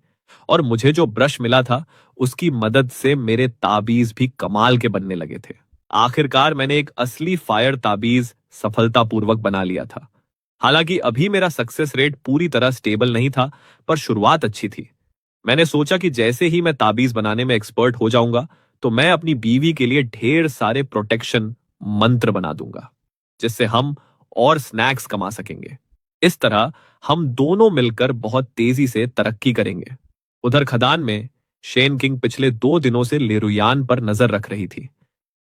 और मुझे जो ब्रश मिला था उसकी मदद से मेरे ताबीज भी कमाल के बनने लगे थे। आखिरकार मैंने एक असली फायर ताबीज सफलतापूर्वक बना लिया था। हालांकि अभी मेरा सक्सेस रेट पूरी तरह स्टेबल नहीं था, पर शुरुआत अच्छी थी। मैंने सोचा कि जैसे ही मैं ताबीज बनाने में एक्सपर्ट हो जाऊंगा तो मैं अपनी बीवी के लिए ढेर सारे प्रोटेक्शन मंत्र बना दूंगा, जिससे हम और स्नैक्स कमा सकेंगे। इस तरह हम दोनों मिलकर बहुत तेजी से तरक्की करेंगे। उधर खदान में शेन किंग पिछले 2 दिनों से लेरुयान पर नजर रख रही थी,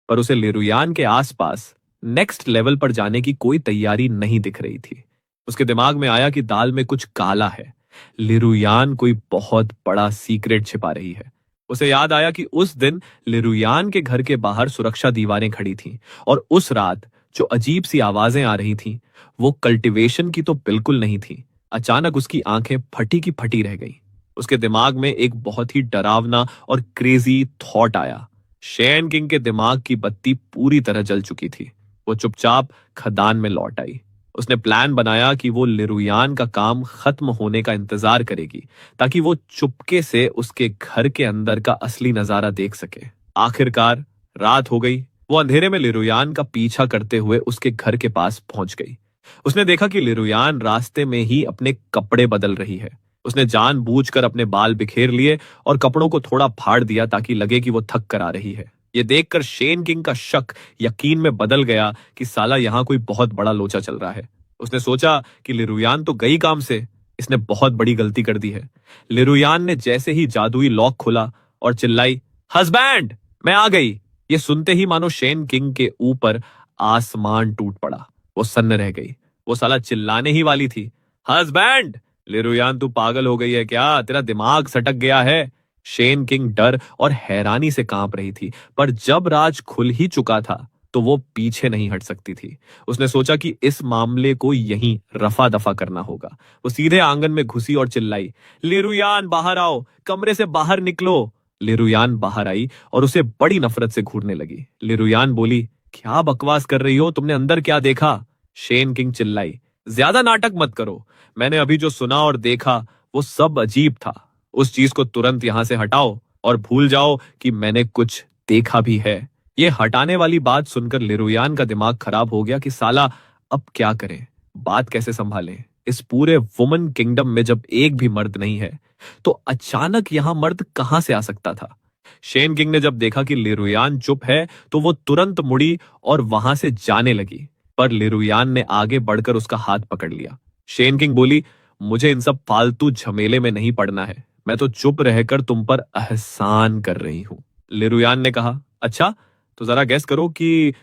पर उसे लेरुयान के आसपास नेक्स्ट लेवल पर जाने की कोई तैयारी नहीं दिख रही थी। उसके दिमाग में आया कि दाल में कुछ काला है। लिरुयान कोई बहुत बड़ा सीक्रेट छिपा रही है। उसे याद आया कि उस दिन लिरुयान के घर के बाहर सुरक्षा दीवारें खड़ी थीं, और उस रात जो अजीब सी आवाजें आ रही थीं वो कल्टीवेशन की तो बिल्कुल नहीं थी। अचानक उसकी आंखें फटी की फटी रह गईं। उसके दिमाग में एक बहुत ही डरावना और क्रेजी थॉट आया। शेन किंग के दिमाग की बत्ती पूरी तरह जल चुकी थी। वो चुपचाप खदान में लौट आई। उसने प्लान बनाया कि वो लिरुयान का काम खत्म होने का इंतजार करेगी, ताकि वो चुपके से उसके घर के अंदर का असली नजारा देख सके। आखिरकार रात हो गई। वो अंधेरे में लिरुयान का पीछा करते हुए उसके घर के पास पहुंच गई। उसने देखा कि लिरुयान रास्ते में ही अपने कपड़े बदल रही है। उसने जानबूझकर अपने बाल बिखेर लिए और कपड़ों को थोड़ा फाड़ दिया ताकि लगे कि वो थक कर आ रही है। ये देखकर शेन किंग का शक यकीन में बदल गया कि साला यहां कोई बहुत बड़ा लोचा चल रहा है। उसने सोचा कि लिरुयान तो गई काम से, इसने बहुत बड़ी गलती कर दी है। लिरुयान ने जैसे ही जादुई लॉक खोला और चिल्लाई, हस्बैंड मैं आ गई। ये सुनते ही मानो शेन किंग के ऊपर आसमान टूट पड़ा। वो सन्न रह गई। वो साला चिल्लाने ही वाली थी, हस्बैंड! लिरुयान तू पागल हो गई है क्या? तेरा दिमाग सटक गया है। शेन किंग डर और हैरानी से कांप रही थी, पर जब राज खुल ही चुका था तो वो पीछे नहीं हट सकती थी। उसने सोचा कि इस मामले को यहीं रफा दफा करना होगा। वो सीधे आंगन में घुसी और चिल्लाई, लिरुयान बाहर आओ, कमरे से बाहर निकलो। लिरुयान बाहर आई और उसे बड़ी नफरत से घूरने लगी। लिरुयान बोली, क्या बकवास कर रही हो? तुमने अंदर क्या देखा? शेन किंग चिल्लाई, ज्यादा नाटक मत करो। मैंने अभी जो सुना और देखा वो सब अजीब था। उस चीज को तुरंत यहां से हटाओ और भूल जाओ कि मैंने कुछ देखा भी है। ये हटाने वाली बात सुनकर लिरुयान का दिमाग खराब हो गया कि साला अब क्या करें, बात कैसे संभालें। इस पूरे वुमन किंगडम में जब एक भी मर्द नहीं है तो अचानक यहां मर्द कहां से आ सकता था। शेन किंग ने जब देखा कि लिरुयान चुप है तो वो तुरंत मुड़ी और वहां से जाने लगी, पर लिरुयान ने आगे बढ़कर उसका हाथ पकड़ लिया। शेन किंग बोली, मुझे इन सब फालतू झमेले में नहीं पड़ना है। मैं तो चुप रहकर तुम पर एहसान कर रही हूं। लिरुयान ने कहा, अच्छा तो जरा गेस करो कि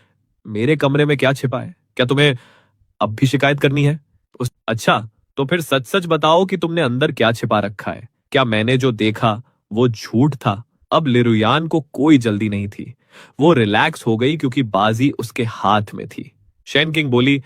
मेरे कमरे में क्या छिपा है। क्या तुम्हें अब भी शिकायत करनी है? अच्छा तो फिर सच सच बताओ कि तुमने अंदर क्या छिपा रखा है। क्या मैंने जो देखा वो झूठ था? अब लिरुयान को कोई जल्दी नहीं थी। वो रिलैक्स हो गई क्योंकि बाजी उसके हाथ में थी। शेन किंग बोली,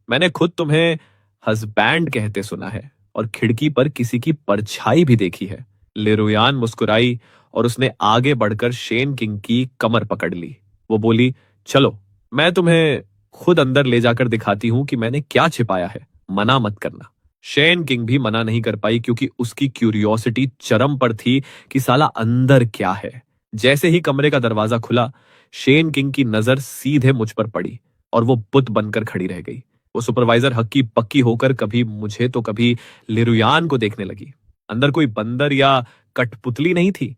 मैंने खुद तुम्हें हस्बैंड कहते सुना है और खिड़की पर किसी की परछाई भी देखी है। लिरुयान मुस्कुराई और उसने आगे बढ़कर शेन किंग की कमर पकड़ ली। वो बोली, चलो मैं तुम्हें खुद अंदर ले जाकर दिखाती हूं कि मैंने क्या छिपाया है। मना मत करना। शेन किंग भी मना नहीं कर पाई क्योंकि उसकी क्यूरियोसिटी चरम पर थी कि साला अंदर क्या है। जैसे ही कमरे का दरवाजा खुला, शेन किंग की नजर सीधे मुझ पर पड़ी और वो बुत बनकर खड़ी रह गई। वो सुपरवाइजर हक्की पक्की होकर कभी मुझे तो कभी लिरुयान को देखने लगी। अंदर कोई बंदर या कठपुतली नहीं थी,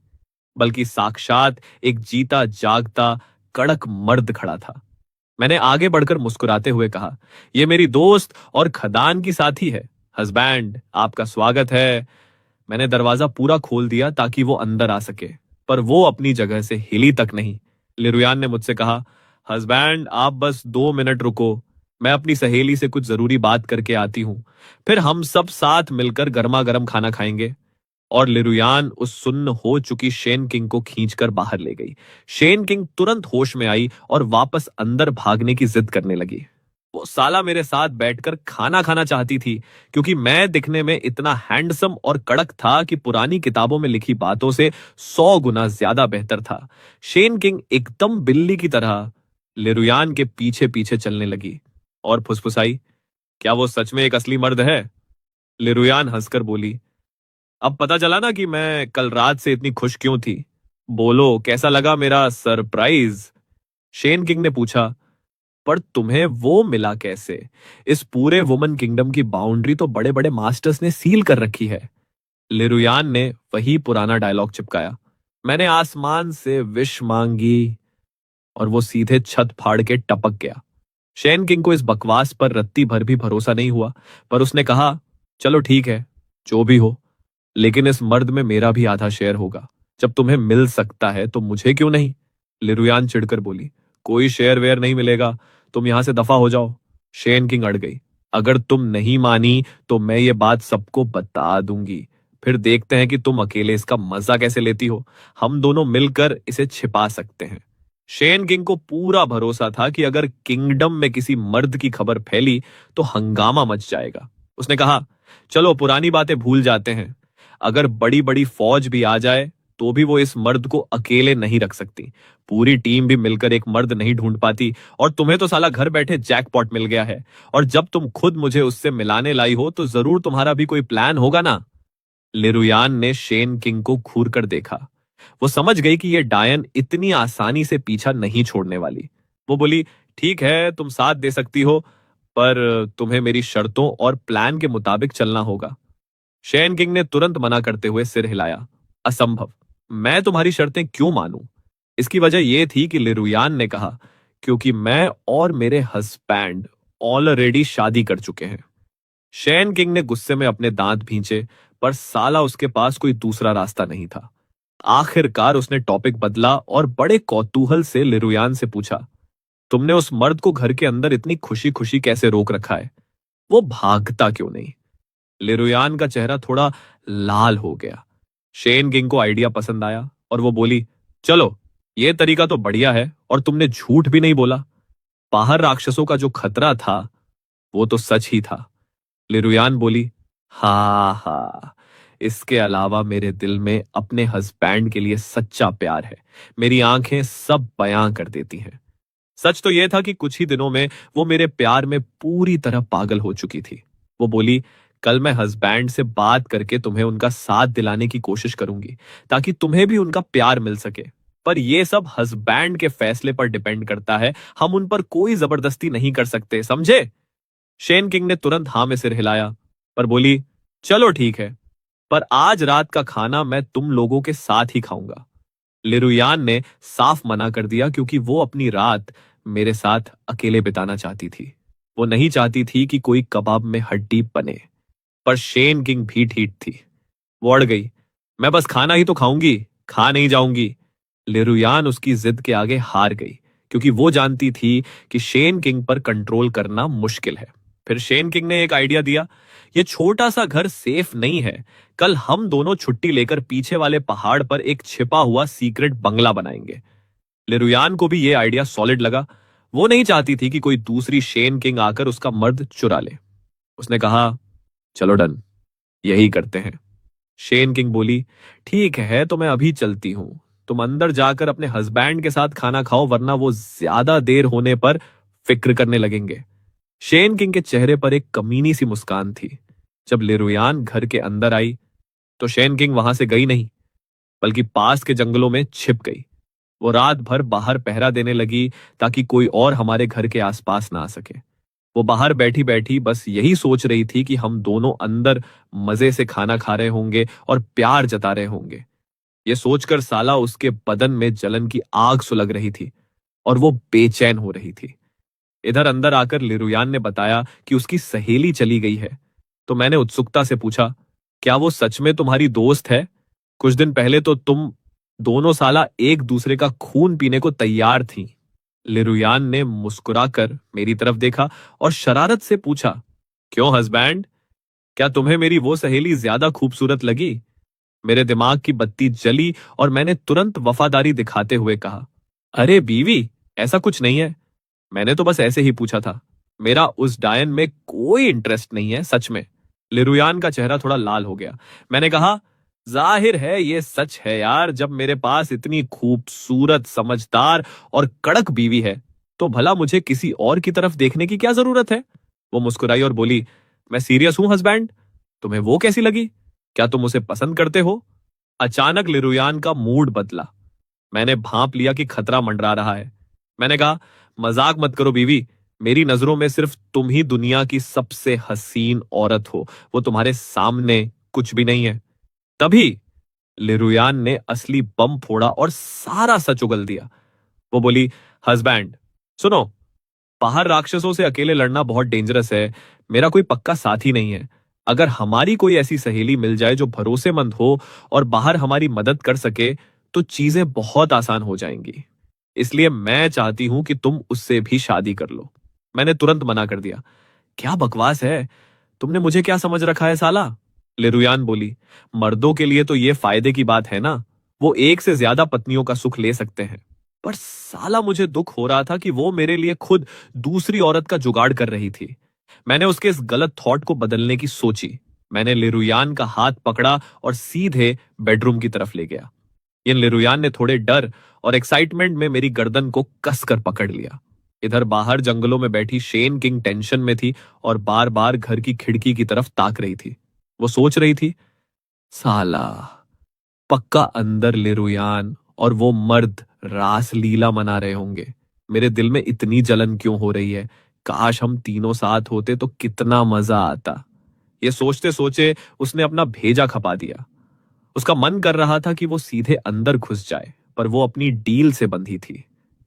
बल्कि साक्षात एक जीता जागता कड़क मर्द खड़ा था। मैंने आगे बढ़कर मुस्कुराते हुए कहा, यह मेरी दोस्त और खदान की साथी है, हस्बैंड, आपका स्वागत है। मैंने दरवाजा पूरा खोल दिया ताकि वो अंदर आ सके, पर वो अपनी जगह से हिली तक नहीं। लिरुयान ने मुझसे कहा, हस्बैंड, आप बस 2 मिनट रुको, मैं अपनी सहेली से कुछ जरूरी बात करके आती हूं, फिर हम सब साथ मिलकर गर्मा गर्म खाना खाएंगे। और लिरुयान उस सुन्न हो चुकी शेन किंग को खींचकर बाहर ले गई। शेन किंग तुरंत होश में आई और वापस अंदर भागने की जिद करने लगी। वो साला मेरे साथ बैठकर खाना खाना चाहती थी, क्योंकि मैं दिखने में इतना हैंडसम और कड़क था कि पुरानी किताबों में लिखी बातों से 100 गुना ज्यादा बेहतर था। शेन किंग एकदम बिल्ली की तरह लिरुयान के पीछे पीछे चलने लगी और फुसफुसाई, क्या वो सच में एक असली मर्द है? लिरुयान हंसकर बोली, अब पता चला ना कि मैं कल रात से इतनी खुश क्यों थी। बोलो, कैसा लगा मेरा सरप्राइज? शेन किंग ने पूछा, पर तुम्हें वो मिला कैसे? इस पूरे वुमन किंगडम की बाउंड्री तो बड़े बड़े मास्टर्स ने सील कर रखी है। लिरुयान ने वही पुराना डायलॉग चिपकाया, मैंने आसमान से विश मांगी, और वो सीधे छत फाड़ के टपक गया। शेन किंग को इस बकवास पर रत्ती भर भी भरोसा नहीं हुआ, पर उसने कहा, चलो ठीक है, जो भी हो, लेकिन इस मर्द में मेरा भी आधा शेयर होगा। जब तुम्हें मिल सकता है तो मुझे क्यों नहीं? लिरुयान चिढ़कर बोली, कोई शेयर वेयर नहीं मिलेगा, तुम यहां से दफा हो जाओ। शेन किंग अड़ गई, अगर तुम नहीं मानी तो मैं ये बात सबको बता दूंगी, फिर देखते हैं कि तुम अकेले इसका मजा कैसे लेती हो। हम दोनों मिलकर इसे छिपा सकते हैं। शेन किंग को पूरा भरोसा था कि अगर किंगडम में किसी मर्द की खबर फैली तो हंगामा मच जाएगा। उसने कहा, चलो पुरानी बातें भूल जाते हैं, अगर बड़ी बड़ी फौज भी आ जाए तो भी वो इस मर्द को अकेले नहीं रख सकती। पूरी टीम भी मिलकर एक मर्द नहीं ढूंढ पाती, और तुम्हें तो साला घर बैठे जैकपॉट मिल गया है, और जब तुम खुद मुझे उससे मिलाने लाई हो तो जरूर तुम्हारा भी कोई प्लान होगा ना। लिरुयान ने शेन किंग को घूर कर देखा। वो समझ गई कि ये डायन इतनी आसानी से पीछा नहीं छोड़ने वाली। वो बोली, ठीक है, तुम साथ दे सकती हो, पर तुम्हें मेरी शर्तों और प्लान के मुताबिक चलना होगा। शेन किंग ने तुरंत मना करते हुए सिर हिलाया, असंभव, मैं तुम्हारी शर्तें क्यों मानूं? इसकी वजह यह थी कि लिरुयान ने कहा, क्योंकि मैं और मेरे हस्बैंड ऑलरेडी शादी कर चुके हैं। शेन किंग ने गुस्से में अपने दांत भींचे, पर साला उसके पास कोई दूसरा रास्ता नहीं था। आखिरकार उसने टॉपिक बदला और बड़े कौतूहल से लिरुयान से पूछा, तुमने उस मर्द को घर के अंदर इतनी खुशी खुशी कैसे रोक रखा है? वो भागता क्यों नहीं? लिरुयान का चेहरा थोड़ा लाल हो गया। शेन किंग को आइडिया पसंद आया और वो बोली, चलो, ये तरीका तो बढ़िया है, और तुमने झूठ भी नहीं बोला। बाहर राक्षसों का जो खतरा था वो तो सच ही था। लिरुयान बोली, हा हा, इसके अलावा मेरे दिल में अपने हस्बैंड के लिए सच्चा प्यार है। मेरी आंखें सब बयां कर देती हैं। सच तो यह था कि कुछ ही दिनों में वो मेरे प्यार में पूरी तरह पागल हो चुकी थी। वो बोली, कल मैं हस्बैंड से बात करके तुम्हें उनका साथ दिलाने की कोशिश करूंगी, ताकि तुम्हें भी उनका प्यार मिल सके। पर यह सब हस्बैंड के फैसले पर डिपेंड करता है, हम उन पर कोई जबरदस्ती नहीं कर सकते, समझे? शेन किंग ने तुरंत हाँ में सिर हिलाया, पर बोली, चलो ठीक है, पर आज रात का खाना मैं तुम लोगों के साथ ही खाऊंगा। लिरुयान ने साफ मना कर दिया, क्योंकि वो अपनी रात मेरे साथ अकेले बिताना चाहती थी। वो नहीं चाहती थी कि कोई कबाब में हड्डी बने। पर शेन किंग भी ठीक थी। वो अड़ गई, मैं बस खाना ही तो खाऊंगी, खा नहीं जाऊंगी। लिरुयान उसकी जिद के आगे हार गई, क्योंकि वो जानती थी कि शेन किंग पर कंट्रोल करना मुश्किल है। फिर शेन किंग ने एक आइडिया दिया, ये छोटा सा घर सेफ नहीं है, कल हम दोनों छुट्टी लेकर पीछे वाले पहाड़ पर एक छिपा हुआ सीक्रेट बंगला बनाएंगे। लिरुयान को भी ये आइडिया सॉलिड लगा। वो नहीं चाहती थी कि कोई दूसरी शेन किंग आकर उसका मर्द चुरा ले। उसने कहा, चलो डन, यही करते हैं। शेन किंग बोली, ठीक है, तो मैं अभी चलती हूं, तुम अंदर जाकर अपने हस्बैंड के साथ खाना खाओ, वरना वो ज्यादा देर होने पर फिक्र करने लगेंगे। शेन किंग के चेहरे पर एक कमीनी सी मुस्कान थी। जब लिरुयान घर के अंदर आई तो शेन किंग वहां से गई नहीं, बल्कि पास के जंगलों में छिप गई। वो रात भर बाहर पहरा देने लगी ताकि कोई और हमारे घर के आसपास ना आ सके। वो बाहर बैठी बैठी बस यही सोच रही थी कि हम दोनों अंदर मजे से खाना खा रहे होंगे और प्यार जता रहे होंगे। ये सोचकर साला उसके बदन में जलन की आग सुलग रही थी और वो बेचैन हो रही थी। इधर अंदर आकर लिरुयान ने बताया कि उसकी सहेली चली गई है। तो मैंने उत्सुकता से पूछा, क्या वो सच में तुम्हारी दोस्त है? कुछ दिन पहले तो तुम दोनों साला एक दूसरे का खून पीने को तैयार थी। लिरुयान ने मुस्कुराकर मेरी तरफ देखा और शरारत से पूछा, क्यों हस्बैंड, क्या तुम्हें मेरी वो सहेली ज्यादा खूबसूरत लगी? मेरे दिमाग की बत्ती जली और मैंने तुरंत वफादारी दिखाते हुए कहा, अरे बीवी, ऐसा कुछ नहीं है। मैंने तो बस ऐसे ही पूछा था। मेरा उस डायन में कोई इंटरेस्ट नहीं है, सच में। लिरुयान का चेहरा थोड़ा लाल हो गया। मैंने कहा, जाहिर है ये सच है यार, जब मेरे पास इतनी खूबसूरत, समझदार और कड़क बीवी है तो भला मुझे किसी और की तरफ देखने की क्या जरूरत है? वो मुस्कुराई और बोली, मैं सीरियस हूं हस्बैंड। तुम्हें वो कैसी लगी? क्या तुम उसे पसंद करते हो? अचानक लिरुयान का मूड बदला। मैंने भांप लिया कि खतरा मंडरा रहा है। मैंने कहा, मजाक मत करो बीवी, मेरी नजरों में सिर्फ तुम ही दुनिया की सबसे हसीन औरत हो, वो तुम्हारे सामने कुछ भी नहीं है। तभी लिरुयान ने असली बम फोड़ा और सारा सच उगल दिया। वो बोली, हस्बैंड सुनो, बाहर राक्षसों से अकेले लड़ना बहुत डेंजरस है। मेरा कोई पक्का साथी नहीं है। अगर हमारी कोई ऐसी सहेली मिल जाए जो भरोसेमंद हो और बाहर हमारी मदद कर सके तो चीजें बहुत आसान हो जाएंगी। इसलिए मैं चाहती हूं कि तुम उससे भी शादी कर लो। मैंने तुरंत मना कर दिया। क्या बकवास है, तुमने मुझे क्या समझ रखा है साला? लिरुयान बोली, मर्दों के लिए तो ये फायदे की बात है ना, वो एक से ज्यादा पत्नियों का सुख ले सकते हैं। पर साला मुझे दुख हो रहा था कि वो मेरे लिए खुद दूसरी औरत का जुगाड़ कर रही थी। मैंने उसके इस गलत थॉट को बदलने की सोची। मैंने लिरुयान का हाथ पकड़ा और सीधे बेडरूम की तरफ ले गया। ये लिरुयान ने थोड़े डर और एक्साइटमेंट में मेरी गर्दन को कसकर पकड़ लिया। इधर बाहर जंगलों में बैठी शेन किंग टेंशन में थी और बार बार घर की खिड़की की तरफ ताक रही थी। वो सोच रही थी, साला पक्का अंदर लिरुयान और वो मर्द रास लीला मना रहे होंगे। मेरे दिल में इतनी जलन क्यों हो रही है? काश हम तीनों साथ होते तो कितना मजा आता। ये सोचते सोचे उसने अपना भेजा खपा दिया। उसका मन कर रहा था कि वो सीधे अंदर घुस जाए, पर वो अपनी डील से बंधी थी।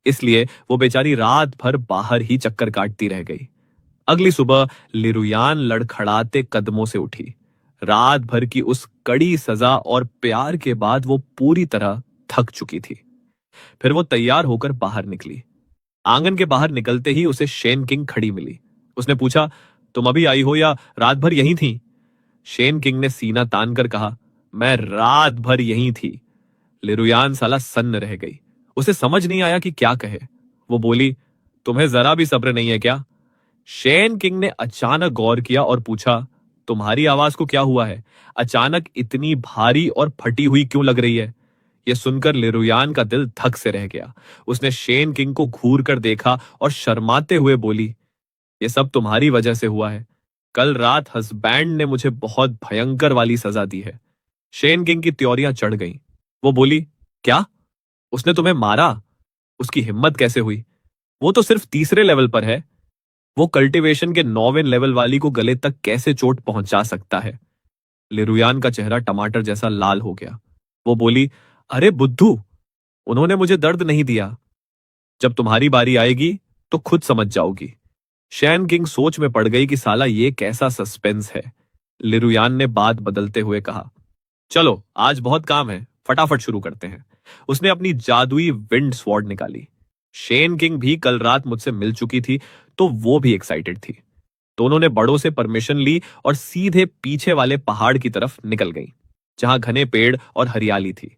इसलिए वो बेचारी रात भर बाहर ही चक्कर काटती रह गई। अगली सुबह लिरुयान लड़खड़ाते कदमों से उठी। रात भर की उस कड़ी सजा और प्यार के बाद वो पूरी तरह थक चुकी थी। फिर वो तैयार होकर बाहर निकली। आंगन के बाहर निकलते ही उसे शेन किंग खड़ी मिली। उसने पूछा, तुम अभी आई हो या रात भर यहीं थी? शेन किंग ने सीना तान कर कहा, मैं रात भर यहीं थी। लिरुयान साला सन्न रह गई। उसे समझ नहीं आया कि क्या कहे। वो बोली, तुम्हें जरा भी सब्र नहीं है क्या? शेन किंग ने अचानक गौर किया और पूछा, तुम्हारी आवाज को क्या हुआ है? अचानक इतनी भारी और फटी हुई क्यों लग रही है? यह सुनकर लिरुयान का दिल धक से रह गया। उसने शेन किंग को घूर कर देखा और शर्माते हुए बोली, यह सब तुम्हारी वजह से हुआ है। कल रात हस्बैंड ने मुझे बहुत भयंकर वाली सजा दी है। शेन किंग की त्योरियां चढ़ गईं। वो बोली, क्या? उसने तुम्हें मारा? उसकी हिम्मत कैसे हुई? वो तो सिर्फ तीसरे लेवल पर है। वो कल्टीवेशन के 9वें लेवल वाली को गले तक कैसे चोट पहुंचा सकता है? लिरुयान का चेहरा टमाटर जैसा लाल हो गया। वो बोली, अरे बुद्धू, उन्होंने मुझे दर्द नहीं दिया। जब तुम्हारी बारी आएगी तो खुद समझ जाओगी। शैन किंग सोच में पड़ गई कि साला ये कैसा सस्पेंस है। लिरुयान ने बात बदलते हुए कहा, चलो आज बहुत काम है, फटाफट शुरू करते हैं। उसने अपनी जादुई विंड स्वॉर्ड निकाली। शेन किंग भी कल रात मुझसे मिल चुकी थी तो वो भी एक्साइटेड थी। दोनों ने बड़ों से परमिशन ली और सीधे पीछे वाले पहाड़ की तरफ निकल गईं, जहां घने पेड़ और हरियाली थी।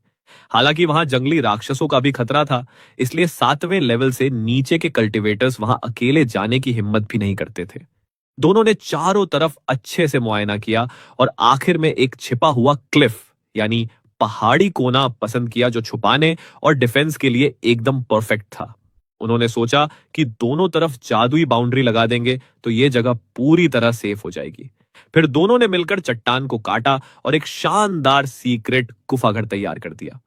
हालांकि वहां जंगली राक्षसों का भी खतरा था, इसलिए 7वें लेवल से नीचे के कल्टीवेटर्स वहां अकेले जाने की हिम्मत भी नहीं करते थे। दोनों ने चारों तरफ अच्छे से मुआयना किया और आखिर में एक छिपा हुआ क्लिफ यानी पहाड़ी कोना पसंद किया जो छुपाने और डिफेंस के लिए एकदम परफेक्ट था। उन्होंने सोचा कि दोनों तरफ जादुई बाउंड्री लगा देंगे तो यह जगह पूरी तरह सेफ हो जाएगी। फिर दोनों ने मिलकर चट्टान को काटा और एक शानदार सीक्रेट गुफाघर तैयार कर दिया।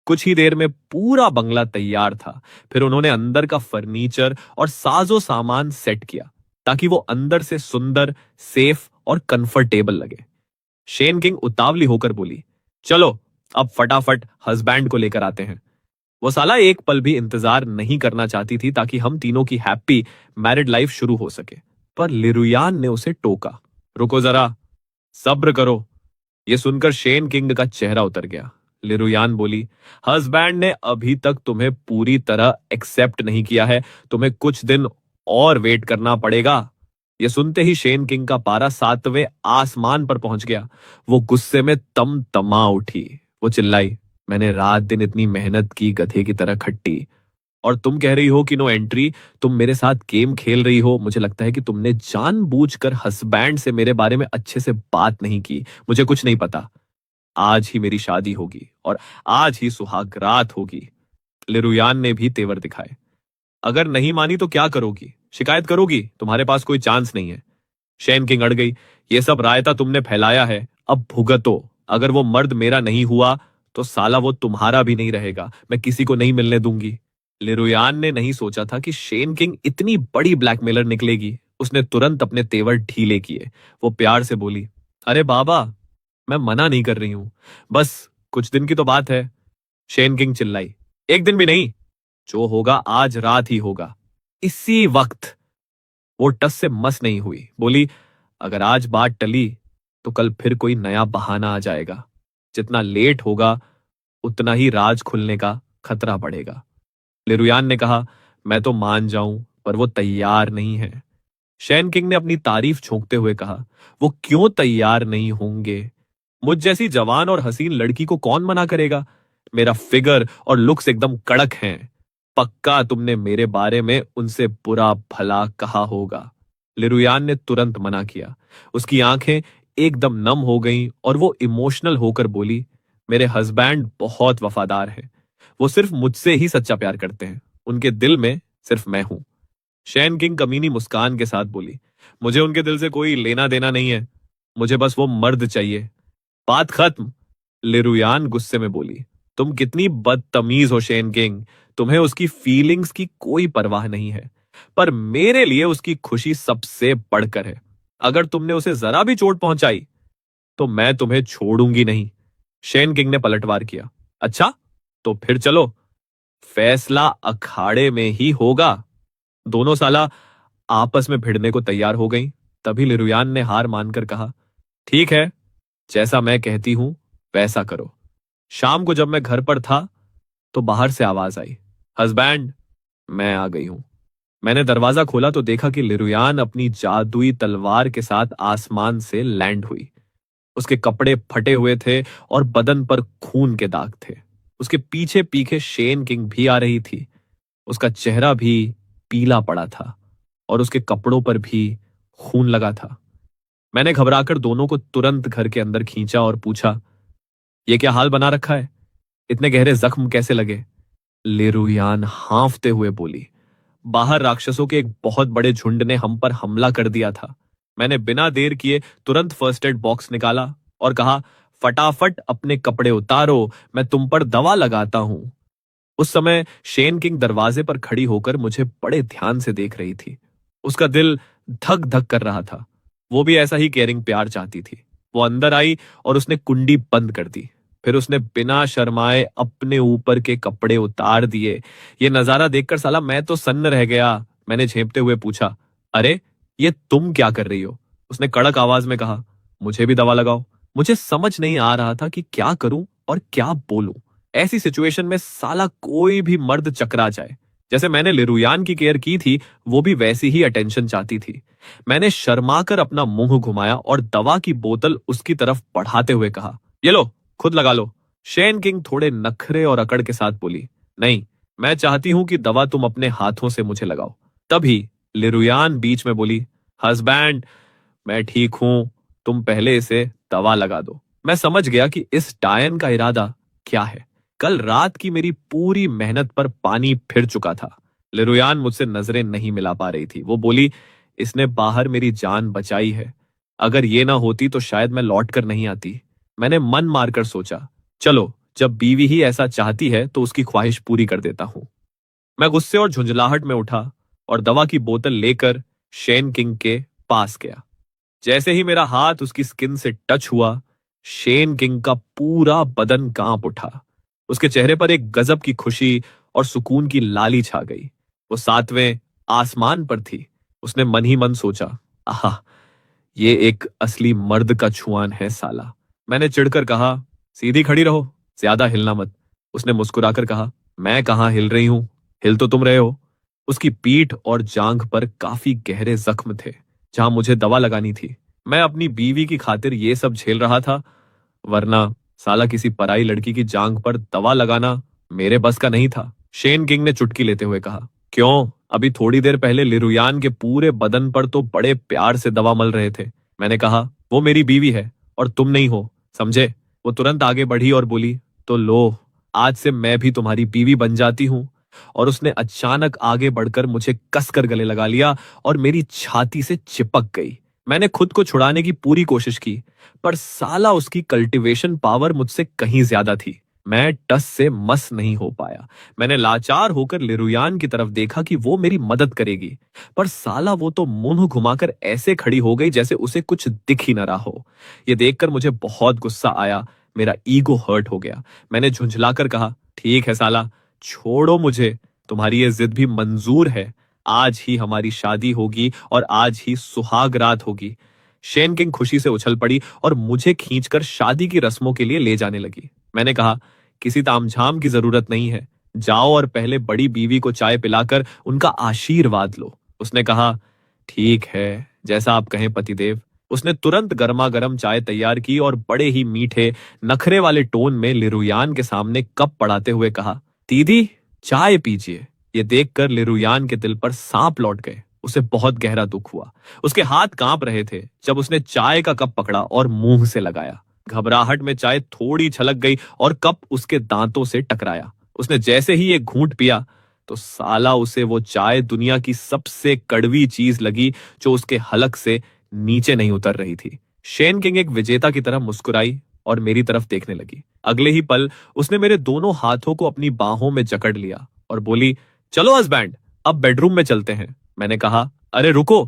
कुछ ही देर में पूरा बंगला तैयार था। फिर उन्होंने अंदर का फर्नीचर और साजो सामान सेट किया ताकि वो अंदर से सुंदर, सेफ और कंफर्टेबल लगे। शेन किंग उतावली होकर बोली, चलो अब फटाफट हस्बैंड को लेकर आते हैं। वो साला एक पल भी इंतजार नहीं करना चाहती थी ताकि हम तीनों की हैप्पी मैरिड लाइफ शुरू हो सके। पर लिरुयान ने उसे टोका, रुको जरा, सब्र करो। ये सुनकर शेन किंग का चेहरा उतर गया। लिरुयान बोली, हस्बैंड ने अभी तक तुम्हें पूरी तरह एक्सेप्ट नहीं किया है, तुम्हें कुछ दिन और वेट करना पड़ेगा। ये सुनते ही शेन किंग का पारा 7वें आसमान पर पहुंच गया। वो गुस्से में तमा उठी। वो चिल्लाई, मैंने रात दिन इतनी मेहनत की, गधे की तरह खट्टी, और तुम कह रही हो कि नो एंट्री। तुम मेरे साथ गेम खेल रही हो। मुझे लगता है कि तुमने जानबूझकर हस्बैंड से मेरे बारे में अच्छे से बात नहीं की। मुझे कुछ नहीं पता। आज ही मेरी शादी होगी और आज ही सुहाग रात होगी। लिरुयान ने भी तेवर दिखाए। अगर नहीं मानी तो क्या करोगी? शिकायत करोगी? तुम्हारे पास कोई चांस नहीं है। शेन किंग अड़ गई, ये सब रायता तुमने फैलाया है, अब भुगतो। अगर वो मर्द मेरा नहीं हुआ तो साला वो तुम्हारा भी नहीं रहेगा। मैं किसी को नहीं मिलने दूंगी। लिरुयान ने नहीं सोचा था कि शेन किंग इतनी बड़ी ब्लैकमेलर निकलेगी। उसने तुरंत अपने तेवर ढीले किए। वो प्यार से बोली, अरे बाबा, मैं मना नहीं कर रही हूं, बस कुछ दिन की तो बात है। शेन किंग चिल्लाई, एक दिन भी नहीं, जो होगा आज रात ही होगा। इसी वक्त वो टस से मस नहीं हुई। बोली, अगर आज बात टली तो कल फिर कोई नया बहाना आ जाएगा। जितना लेट होगा उतना ही राज खुलने का खतरा बढ़ेगा। लिरुयान ने कहा, मैं तो मान जाऊं, पर वो तैयार नहीं है। शेन किंग ने अपनी तारीफ छोंकते हुए कहा, वो क्यों तैयार नहीं होंगे? मुझ जैसी जवान और हसीन लड़की को कौन मना करेगा? मेरा फिगर और लुक्स एकदम कड़क हैं। पक्का तुमने मेरे बारे में उनसे बुरा भला कहा होगा। लिरुयान ने तुरंत मना किया। उसकी आंखें एकदम नम हो गईं और वो इमोशनल होकर बोली, मेरे हस्बैंड बहुत वफादार हैं। वो सिर्फ मुझसे ही सच्चा प्यार करते हैं। उनके दिल में सिर्फ मैं हूं। शेन किंग कमीनी मुस्कान के साथ बोली, मुझे उनके दिल से कोई लेना देना नहीं है। मुझे बस वो मर्द चाहिए। बात खत्म। लिरुयान गुस्से में बोली, तुम कितनी बदतमीज हो शेन किंग। तुम्हें उसकी फीलिंग्स की कोई परवाह नहीं है, पर मेरे लिए उसकी खुशी सबसे बढ़कर है। अगर तुमने उसे जरा भी चोट पहुंचाई तो मैं तुम्हें छोड़ूंगी नहीं। शेन किंग ने पलटवार किया, अच्छा तो फिर चलो, फैसला अखाड़े में ही होगा। दोनों साला आपस में भिड़ने को तैयार हो गईं। तभी लिरुयान ने हार मानकर कहा, ठीक है, जैसा मैं कहती हूं वैसा करो। शाम को जब मैं घर पर था तो बाहर से आवाज आई, हस्बैंड, मैं आ गई हूं। मैंने दरवाजा खोला तो देखा कि लिरुयान अपनी जादुई तलवार के साथ आसमान से लैंड हुई। उसके कपड़े फटे हुए थे और बदन पर खून के दाग थे। उसके पीछे पीछे शेन किंग भी आ रही थी। उसका चेहरा भी पीला पड़ा था और उसके कपड़ों पर भी खून लगा था। मैंने घबराकर दोनों को तुरंत घर के अंदर खींचा और पूछा, ये क्या हाल बना रखा है? इतने गहरे जख्म कैसे लगे? लिरुयान हांफते हुए बोली, बाहर राक्षसों के एक बहुत बड़े झुंड ने हम पर हमला कर दिया था। मैंने बिना देर किए तुरंत फर्स्ट एड बॉक्स निकाला और कहा, फटाफट अपने कपड़े उतारो, मैं तुम पर दवा लगाता हूं। उस समय शेन किंग दरवाजे पर खड़ी होकर मुझे बड़े ध्यान से देख रही थी। उसका दिल धक धक कर रहा था। वो भी ऐसा ही केयरिंग प्यार चाहती थी। वो अंदर आई और उसने कुंडी बंद कर दी। फिर उसने बिना शर्माए अपने ऊपर के कपड़े उतार दिए। ये नजारा देखकर साला मैं तो सन्न रह गया। मैंने झेंपते हुए पूछा, अरे ये तुम क्या कर रही हो? उसने कड़क आवाज में कहा, मुझे भी दवा लगाओ। मुझे समझ नहीं आ रहा था कि क्या करूं और क्या बोलूं। ऐसी सिचुएशन में साला कोई भी मर्द चकरा जाए। जैसे मैंने लिरुयान की केयर की थी, वो भी वैसी ही अटेंशन चाहती थी। मैंने शर्माकर अपना मुंह घुमाया और दवा की बोतल उसकी तरफ बढ़ाते हुए कहा, ये लो, खुद लगा लो। शेन किंग थोड़े नखरे और अकड़ के साथ बोली, नहीं, मैं चाहती हूं कि दवा तुम अपने हाथों से मुझे लगाओ। तभी लिरुयान बीच में बोली, हस्बैंड, मैं ठीक हूं, तुम पहले इसे दवा लगा दो। मैं समझ गया कि इस डायन का इरादा क्या है। कल रात की मेरी पूरी मेहनत पर पानी फिर चुका था। लिरुयान मुझसे नजरें नहीं मिला पा रही थी। वो बोली, इसने बाहर मेरी जान बचाई है। अगर ये ना होती तो शायद मैं लौट कर नहीं आती। मैंने मन मारकर सोचा, चलो जब बीवी ही ऐसा चाहती है तो उसकी ख्वाहिश पूरी कर देता हूं। मैं गुस्से और झुंझलाहट में उठा और दवा की बोतल लेकर शेन किंग के पास गया। जैसे ही मेरा हाथ उसकी स्किन से टच हुआ, शेन किंग का पूरा बदन कांप उठा। उसके चेहरे पर एक गजब की खुशी और सुकून की लाली छा गई। वो सातवें आसमान पर थी। उसने मन ही मन सोचा, आहा, ये एक असली मर्द का छुआन है साला। मैंने चिढ़कर कहा, सीधी खड़ी रहो, ज्यादा हिलना मत। उसने मुस्कुराकर कहा, मैं कहां हिल रही हूं, हिल तो तुम रहे हो। उसकी पीठ और जांघ पर काफी गहरे जख्म थे जहां मुझे दवा लगानी थी। मैं अपनी बीवी की खातिर ये सब झेल रहा था, वरना साला किसी पराई लड़की की जांघ पर दवा लगाना मेरे बस का नहीं था। शेन किंग ने चुटकी लेते हुए कहा, क्यों, अभी थोड़ी देर पहले लिरुयान के पूरे बदन पर तो बड़े प्यार से दवा मल रहे थे। मैंने कहा, वो मेरी बीवी है और तुम नहीं हो, समझे। वो तुरंत आगे बढ़ी और बोली, तो लो, आज से मैं भी तुम्हारी बीवी बन जाती हूं। और उसने अचानक आगे बढ़कर मुझे कसकर गले लगा लिया और मेरी छाती से चिपक गई। मैंने खुद को छुड़ाने की पूरी कोशिश की, पर साला उसकी कल्टीवेशन पावर मुझसे कहीं ज्यादा थी। मैं टस से मस नहीं हो पाया। मैंने लाचार होकर लिरुयान की तरफ देखा कि वो मेरी मदद करेगी, पर साला वो तो मुंह घुमाकर ऐसे खड़ी हो गई जैसे उसे कुछ दिख ही न रहा हो। ये देखकर मुझे बहुत गुस्सा आया। मेरा ईगो हर्ट हो गया। मैंने झुंझलाकर कहा, ठीक है साला, छोड़ो मुझे, तुम्हारी ये जिद भी मंजूर है। आज ही हमारी शादी होगी और आज ही सुहाग रात होगी। शेन किंग खुशी से उछल पड़ी और मुझे खींचकर शादी की रस्मों के लिए ले जाने लगी। मैंने कहा, किसी तामझाम की जरूरत नहीं है, जाओ और पहले बड़ी बीवी को चाय पिलाकर उनका आशीर्वाद लो। उसने कहा, ठीक है, जैसा आप कहें पतिदेव। उसने तुरंत गर्मा गर्म चाय तैयार की और बड़े ही मीठे नखरे वाले टोन में लिरुयान के सामने कप पड़ाते हुए कहा, दीदी, चाय पीजिए। ये देखकर लिरुयान के दिल पर सांप लौट गए। उसे बहुत गहरा दुख हुआ। उसके हाथ कांप रहे थे जब उसने चाय का कप पकड़ा और मुंह से लगाया। घबराहट में चाय थोड़ी छलक गई और कप उसके दांतों से टकराया। उसने जैसे ही एक घूंट पिया तो साला उसे वो चाय दुनिया की सबसे कड़वी चीज लगी जो उसके हलक से नीचे नहीं उतर रही थी। शेन किंग एक विजेता की तरह मुस्कुराई और मेरी तरफ देखने लगी। अगले ही पल उसने मेरे दोनों हाथों को अपनी बाहों में जकड़ लिया और बोली, चलो हस्बैंड, अब बेडरूम में चलते हैं। मैंने कहा, अरे रुको,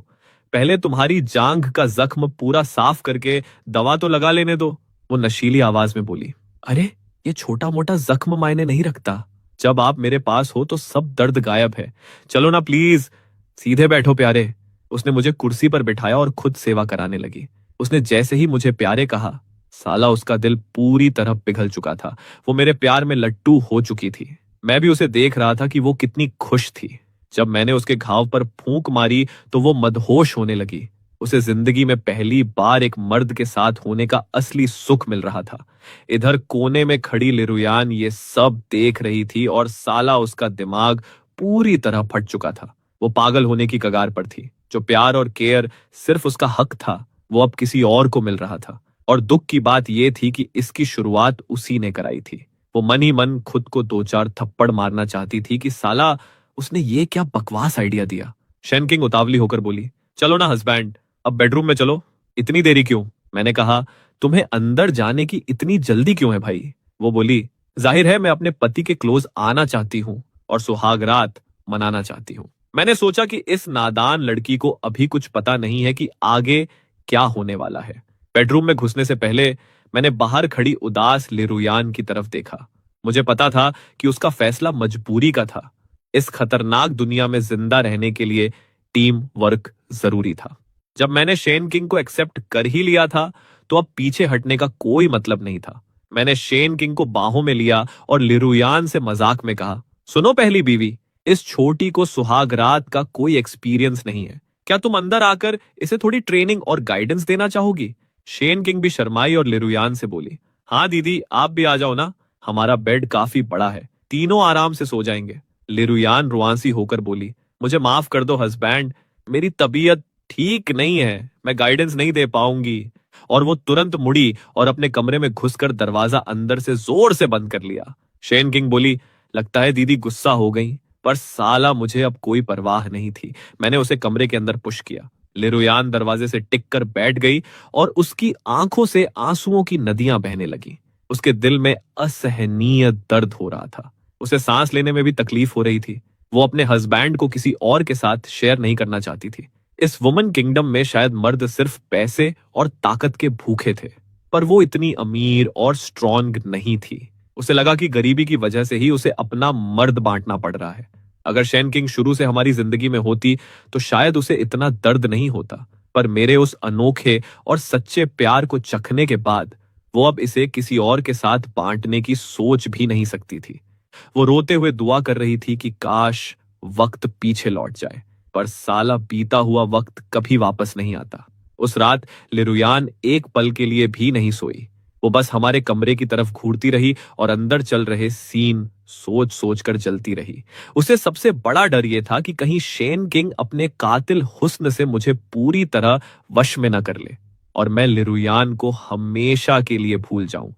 पहले तुम्हारी जांघ का जख्म पूरा साफ करके दवा तो लगा लेने दो। वो नशीली आवाज में बोली, अरे ये छोटा मोटा जख्म मायने नहीं रखता। जब आप मेरे पास हो तो सब दर्द गायब है। चलो ना प्लीज, सीधे बैठो प्यारे। उसने मुझे कुर्सी पर बिठाया और खुद सेवा कराने लगी। उसने जैसे ही मुझे प्यारे कहा, साला उसका दिल पूरी तरह पिघल चुका था। वो मेरे प्यार में लट्टू हो चुकी थी। मैं भी उसे देख रहा था कि वो कितनी खुश थी। जब मैंने उसके घाव पर फूंक मारी तो वो मदहोश होने लगी। उसे जिंदगी में पहली बार एक मर्द के साथ होने का असली सुख मिल रहा था। इधर कोने में खड़ी लिरुयान ये सब देख रही थी और साला उसका दिमाग पूरी तरह फट चुका था। वो पागल होने की कगार पर थी। जो प्यार और केयर सिर्फ उसका हक था, वो अब किसी और को मिल रहा था। और दुख की बात यह थी कि इसकी शुरुआत उसी ने कराई थी। वो मन ही मन खुद को दो चार थप्पड़ मारना चाहती थी कि साला उसने ये क्या बकवास आइडिया दिया। शेन किंग उतावली होकर बोली, चलो ना हस्बैंड, अब बेडरूम में चलो। इतनी देरी क्यों? मैंने कहा, तुम्हें अंदर जाने की इतनी जल्दी क्यों है भाई? वो बोली, जाहिर है मैं अपने पति के क्लोज आना चाहती हूँ और सुहाग रात मनाना चाहती हूँ। मैंने सोचा कि इस नादान लड़की को अभी कुछ पता नहीं है कि आगे क्या होने वाला है। बेडरूम में घुसने से पहले मैंने बाहर खड़ी उदास लिरुयान की तरफ देखा। मुझे पता था कि उसका फैसला मजबूरी का था। इस खतरनाक दुनिया में जिंदा रहने के लिए टीम वर्क जरूरी था। जब मैंने शेन किंग को एक्सेप्ट कर ही लिया था तो अब पीछे हटने का कोई मतलब नहीं था। मैंने शेन किंग को बाहों में लिया और लिरुयान से मजाक में कहा, सुनो पहली बीवी, इस छोटी को सुहाग रात का कोई एक्सपीरियंस नहीं है। क्या तुम अंदर आकर इसे थोड़ी ट्रेनिंग और गाइडेंस देना चाहोगी? शेन किंग भी शर्माई और लिरुयान से बोली, हाँ दीदी, आप भी आ जाओ ना, हमारा बेड काफी बड़ा है, तीनों आराम से सो जाएंगे। लिरुयान रुआंसी होकर बोली, मुझे माफ कर दो हस्बैंड, मेरी तबीयत ठीक नहीं है, मैं गाइडेंस नहीं दे पाऊंगी। और वो तुरंत मुड़ी और अपने कमरे में घुसकर दरवाजा अंदर से जोर से बंद कर लिया। शेन किंग बोली, लगता है दीदी गुस्सा हो गई, पर साला मुझे अब कोई परवाह नहीं थी। मैंने उसे कमरे के अंदर पुश किया। लिरुयान दरवाजे से टिक कर बैठ गई और उसकी आंखों से आंसुओं की नदियां बहने लगी। उसके दिल में असहनीय दर्द हो रहा था। उसे सांस लेने में भी तकलीफ हो रही थी। वो अपने हस्बैंड को किसी और के साथ शेयर नहीं करना चाहती थी। इस वुमन किंगडम में शायद मर्द सिर्फ पैसे और ताकत के भूखे थे, पर वो इतनी अमीर और स्ट्रॉन्ग नहीं थी। उसे लगा कि गरीबी की वजह से ही उसे अपना मर्द बांटना पड़ रहा है। अगर शैन किंग शुरू से हमारी जिंदगी में होती तो शायद उसे इतना दर्द नहीं होता, पर मेरे उस अनोखे और सच्चे प्यार को चखने के बाद वो अब इसे किसी और के साथ बांटने की सोच भी नहीं सकती थी। वो रोते हुए दुआ कर रही थी कि काश वक्त पीछे लौट जाए, पर साला बीता हुआ वक्त कभी वापस नहीं आता। उस रात लिरुयान एक पल के लिए भी नहीं सोई। वो बस हमारे कमरे की तरफ घूरती रही और अंदर चल रहे सीन सोच सोच कर जलती रही। उसे सबसे बड़ा डर यह था कि कहीं शेन किंग अपने कातिल हुस्न से मुझे पूरी तरह वश में न कर ले और मैं लिरुयान को हमेशा के लिए भूल जाऊं।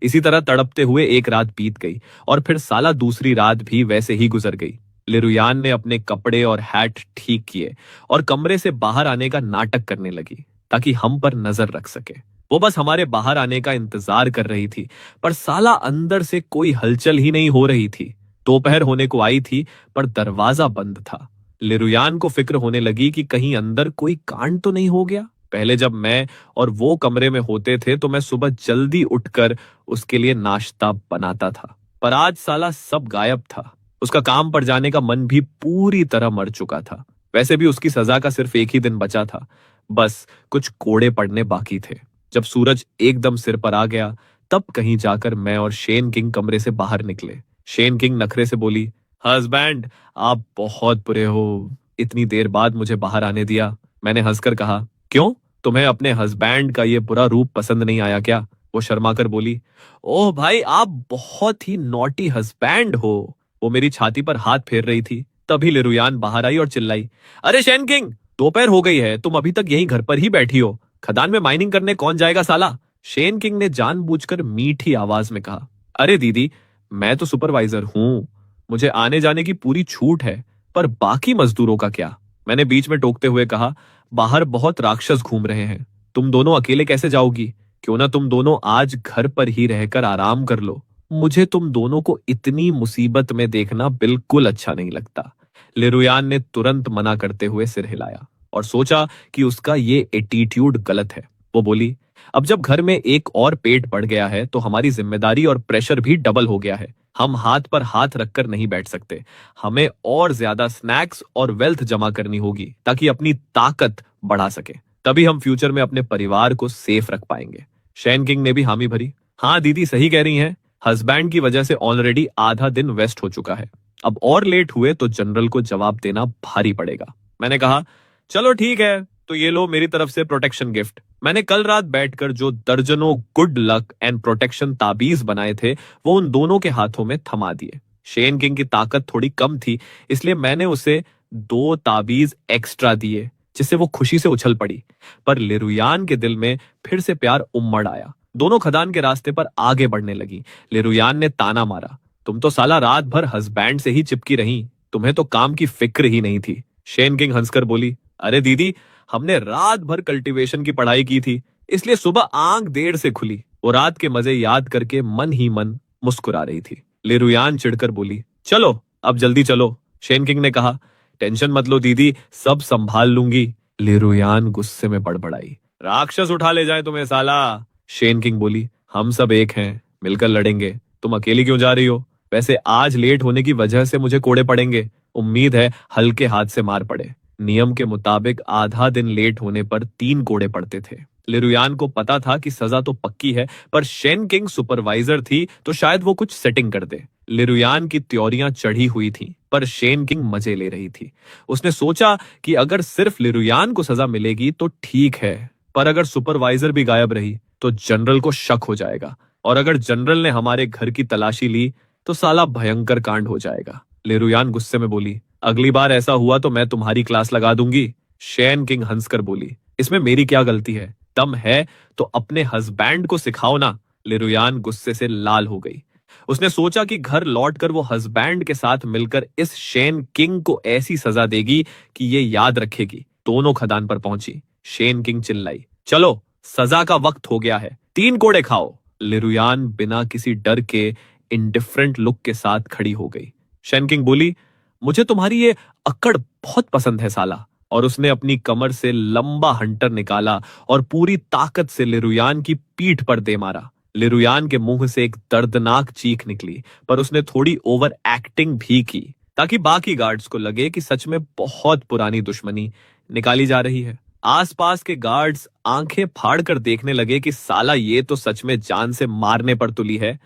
इसी तरह तड़पते हुए एक रात बीत गई और फिर साला दूसरी रात भी वैसे ही गुजर गई। लिरुयान ने अपने कपड़े और हैट ठीक किए और कमरे से बाहर आने का नाटक करने लगी ताकि हम पर नजर रख सके। वो बस हमारे बाहर आने का इंतजार कर रही थी, पर साला अंदर से कोई हलचल ही नहीं हो रही थी। दोपहर होने को आई थी, पर दरवाजा बंद था। लिरुयान को फिक्र होने लगी कि कहीं अंदर कोई कांड तो नहीं हो गया। पहले जब मैं और वो कमरे में होते थे तो मैं सुबह जल्दी उठकर उसके लिए नाश्ता बनाता था, पर आज साला सब गायब था। उसका काम पर जाने का मन भी पूरी तरह मर चुका था। वैसे भी उसकी सजा का सिर्फ एक ही दिन बचा था, बस कुछ कोड़े पड़ने बाकी थे। जब सूरज एकदम सिर पर आ गया तब कहीं जाकर मैं और शेन किंग कमरे से बाहर निकले। शेन किंग नखरे से बोली, हस्बैंड आप बहुत बुरे हो, इतनी देर बाद मुझे बाहर आने दिया। मैंने हंसकर कहा, क्यों, तुम्हें अपने हस्बैंड का ये बुरा रूप पसंद नहीं आया क्या? वो शर्माकर बोली, ओह भाई आप बहुत ही नॉटी हस्बैंड हो। वो मेरी छाती पर हाथ फेर रही थी। तभी लिरुयान बाहर आई और चिल्लाई, अरे शेन किंग, दोपहर हो गई है, तुम अभी तक यहीं घर पर ही बैठी हो। खदान में माइनिंग करने कौन जाएगा साला? शेन किंग ने जानबूझकर मीठी आवाज में कहा, अरे दीदी, मैं तो सुपरवाइजर हूं, मुझे आने जाने की पूरी छूट है, पर बाकी मजदूरों का क्या? मैंने बीच में टोकते हुए कहा, बाहर बहुत राक्षस घूम रहे हैं, तुम दोनों अकेले कैसे जाओगी? क्यों ना तुम दोनों आज घर पर ही रहकर आराम कर लो। मुझे तुम दोनों को इतनी मुसीबत में देखना बिल्कुल अच्छा नहीं लगता। लिरुयान ने तुरंत मना करते हुए सिर हिलाया और सोचा कि उसका ये एटीट्यूड गलत है। वो बोली, अब जब घर में एक और पेट बढ़ गया है तो हमारी जिम्मेदारी और प्रेशर भी डबल हो गया है। हम हाथ पर हाथ रखकर नहीं बैठ सकते। हमें और ज्यादा स्नैक्स और वेल्थ जमा करनी होगी ताकि अपनी ताकत बढ़ा सके। तभी हम फ्यूचर में अपने परिवार को सेफ रख पाएंगे। शेन किंग ने भी हामी भरी, हाँ दीदी सही कह रही हैं, हस्बैंड की वजह से ऑलरेडी आधा दिन वेस्ट हो चुका है। अब और लेट हुए तो जनरल को जवाब देना भारी पड़ेगा। मैंने कहा, चलो ठीक है, तो ये लो मेरी तरफ से प्रोटेक्शन गिफ्ट। मैंने कल रात बैठकर जो दर्जनों गुड लक एंड प्रोटेक्शन ताबीज बनाए थे वो उन दोनों के हाथों में थमा दिए। शेन किंग की ताकत थोड़ी कम थी, इसलिए मैंने उसे 2 ताबीज एक्स्ट्रा दिए, जिससे वो खुशी से उछल पड़ी। पर लिरुयान के दिल में फिर से प्यार उमड़ आया। दोनों खदान के रास्ते पर आगे बढ़ने लगी। लिरुयान ने ताना मारा, तुम तो साला रात भर हस्बैंड से ही चिपकी रही, तुम्हें तो काम की फिक्र ही नहीं थी। शेन किंग हंसकर बोली, अरे दीदी, हमने रात भर कल्टीवेशन की पढ़ाई की थी, इसलिए सुबह आंख देर से खुली। वो रात के मजे याद करके मन ही मन मुस्कुरा रही थी। लिरुयान चिढ़कर बोली, चलो अब जल्दी चलो। शेन किंग ने कहा, टेंशन मत लो दीदी, सब संभाल लूंगी। लिरुयान गुस्से में बड़बड़ाई, राक्षस उठा ले जाए तुम्हें साला। शेन किंग बोली, हम सब एक हैं, मिलकर लड़ेंगे, तुम अकेली क्यों जा रही हो? वैसे आज लेट होने की वजह से मुझे कोड़े पड़ेंगे, उम्मीद है हल्के हाथ से मार पड़े। नियम के मुताबिक आधा दिन लेट होने पर 3 कोड़े पड़ते थे। लिरुयान को पता था कि सजा तो पक्की है, पर शेन किंग सुपरवाइजर थी तो शायद वो कुछ सेटिंग कर दे। लिरुयान की त्योरियां चढ़ी हुई थी, पर शेन किंग मजे ले रही थी। उसने सोचा कि अगर सिर्फ लिरुयान को सजा मिलेगी तो ठीक है, पर अगर सुपरवाइजर भी गायब रही तो जनरल को शक हो जाएगा, और अगर जनरल ने हमारे घर की तलाशी ली तो साला भयंकर कांड हो जाएगा। लिरुयान गुस्से में बोली, अगली बार ऐसा हुआ तो मैं तुम्हारी क्लास लगा दूंगी। शेन किंग हंसकर बोली, इसमें मेरी क्या गलती है? दम है तो अपने हस्बैंड को सिखाओ ना। लिरुयान गुस्से से लाल हो गई। उसने सोचा कि घर लौटकर वो हस्बैंड के साथ मिलकर इस शेन किंग को ऐसी सजा देगी कि ये याद रखेगी। दोनों खदान पर पहुंची। शेन किंग चिल्लाई, चलो सजा का वक्त हो गया है, 3 कोड़े खाओ। लिरुयान बिना किसी डर के इंडिफरेंट लुक के साथ खड़ी हो गई। शेन किंग बोली, मुझे तुम्हारी ये अक्कड़ बहुत पसंद है साला। और उसने अपनी कमर से लंबा हंटर निकाला और पूरी ताकत से लिरुयान की पीठ पर दे मारा। लिरुयान के मुंह से एक दर्दनाक चीख निकली, पर उसने थोड़ी ओवर एक्टिंग भी की ताकि बाकी गार्ड्स को लगे कि सच में बहुत पुरानी दुश्मनी निकाली जा रही है। आसपास के गार्ड्स आंखें फाड़ कर देखने लगे कि साला ये तो सच में जान से मारने पर तुली है।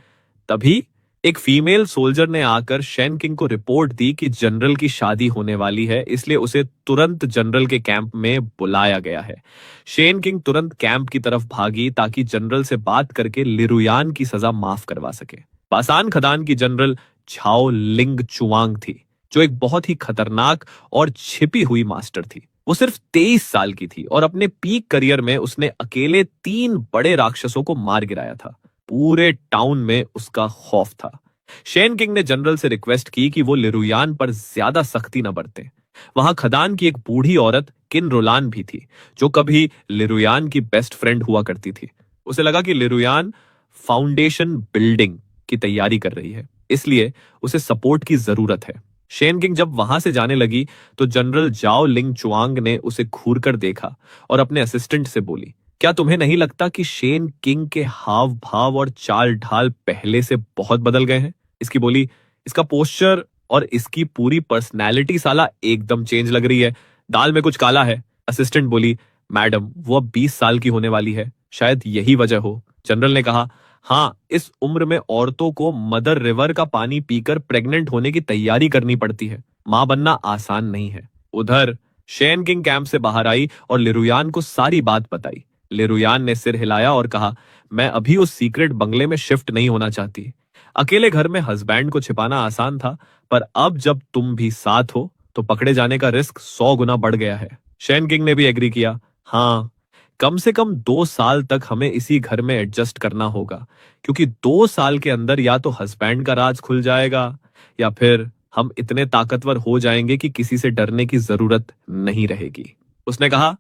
तभी एक फीमेल सोल्जर ने आकर शेन किंग को रिपोर्ट दी कि जनरल की शादी होने वाली है, इसलिए उसे तुरंत जनरल के कैंप में बुलाया गया है। शेन किंग तुरंत कैंप की तरफ भागी ताकि जनरल से बात करके लिरुयान की सजा माफ करवा सके। पासान खदान की जनरल झाओ लिंग चुआंग थी, जो एक बहुत ही खतरनाक और छिपी हुई मास्टर थी। वो सिर्फ 23 साल की थी और अपने पीक करियर में उसने अकेले 3 बड़े राक्षसों को मार गिराया था। पूरे टाउन में उसका खौफ था। शेन किंग ने जनरल से रिक्वेस्ट की कि वो लिरुयान पर ज्यादा सख्ती न बरते। वहां खदान की एक बूढ़ी औरत किन रोलान भी थी, जो कभी लिरुयान की बेस्ट फ्रेंड हुआ करती थी। उसे लगा कि लिरुयान फाउंडेशन बिल्डिंग की तैयारी कर रही है, इसलिए उसे सपोर्ट की जरूरत है। शेन किंग जब वहां से जाने लगी तो जनरल जाओ लिंग चुआंग ने उसे घूर कर देखा और अपने असिस्टेंट से बोली, क्या तुम्हें नहीं लगता कि शेन किंग के हाव भाव और चाल ढाल पहले से बहुत बदल गए हैं? इसकी बोली, इसका पोस्चर और इसकी पूरी पर्सनैलिटी साला एकदम चेंज लग रही है। दाल में कुछ काला है। असिस्टेंट बोली, मैडम वो अब 20 साल की होने वाली है, शायद यही वजह हो। जनरल ने कहा, हाँ, इस उम्र में औरतों को मदर रिवर का पानी पीकर प्रेग्नेंट होने की तैयारी करनी पड़ती है। मां बनना आसान नहीं है। उधर शेन किंग कैंप से बाहर आई और लिरुयान को सारी बात बताई। लिरुयान ने सिर हिलाया और कहा, मैं अभी उस सीक्रेट बंगले में शिफ्ट नहीं होना चाहती। अकेले घर में हस्बैंड को छिपाना आसान था, पर अब जब तुम भी साथ हो तो पकड़े जाने का रिस्क 100 गुना बढ़ गया है। शेन किंग ने भी एग्री किया, हाँ, कम से कम 2 साल तक हमें इसी घर में एडजस्ट करना होगा, क्योंकि 2 साल के अंदर या तो हस्बैंड का राज खुल जाएगा या फिर हम इतने ताकतवर हो जाएंगे कि किसी से डरने की जरूरत नहीं रहेगी। उसने कहा,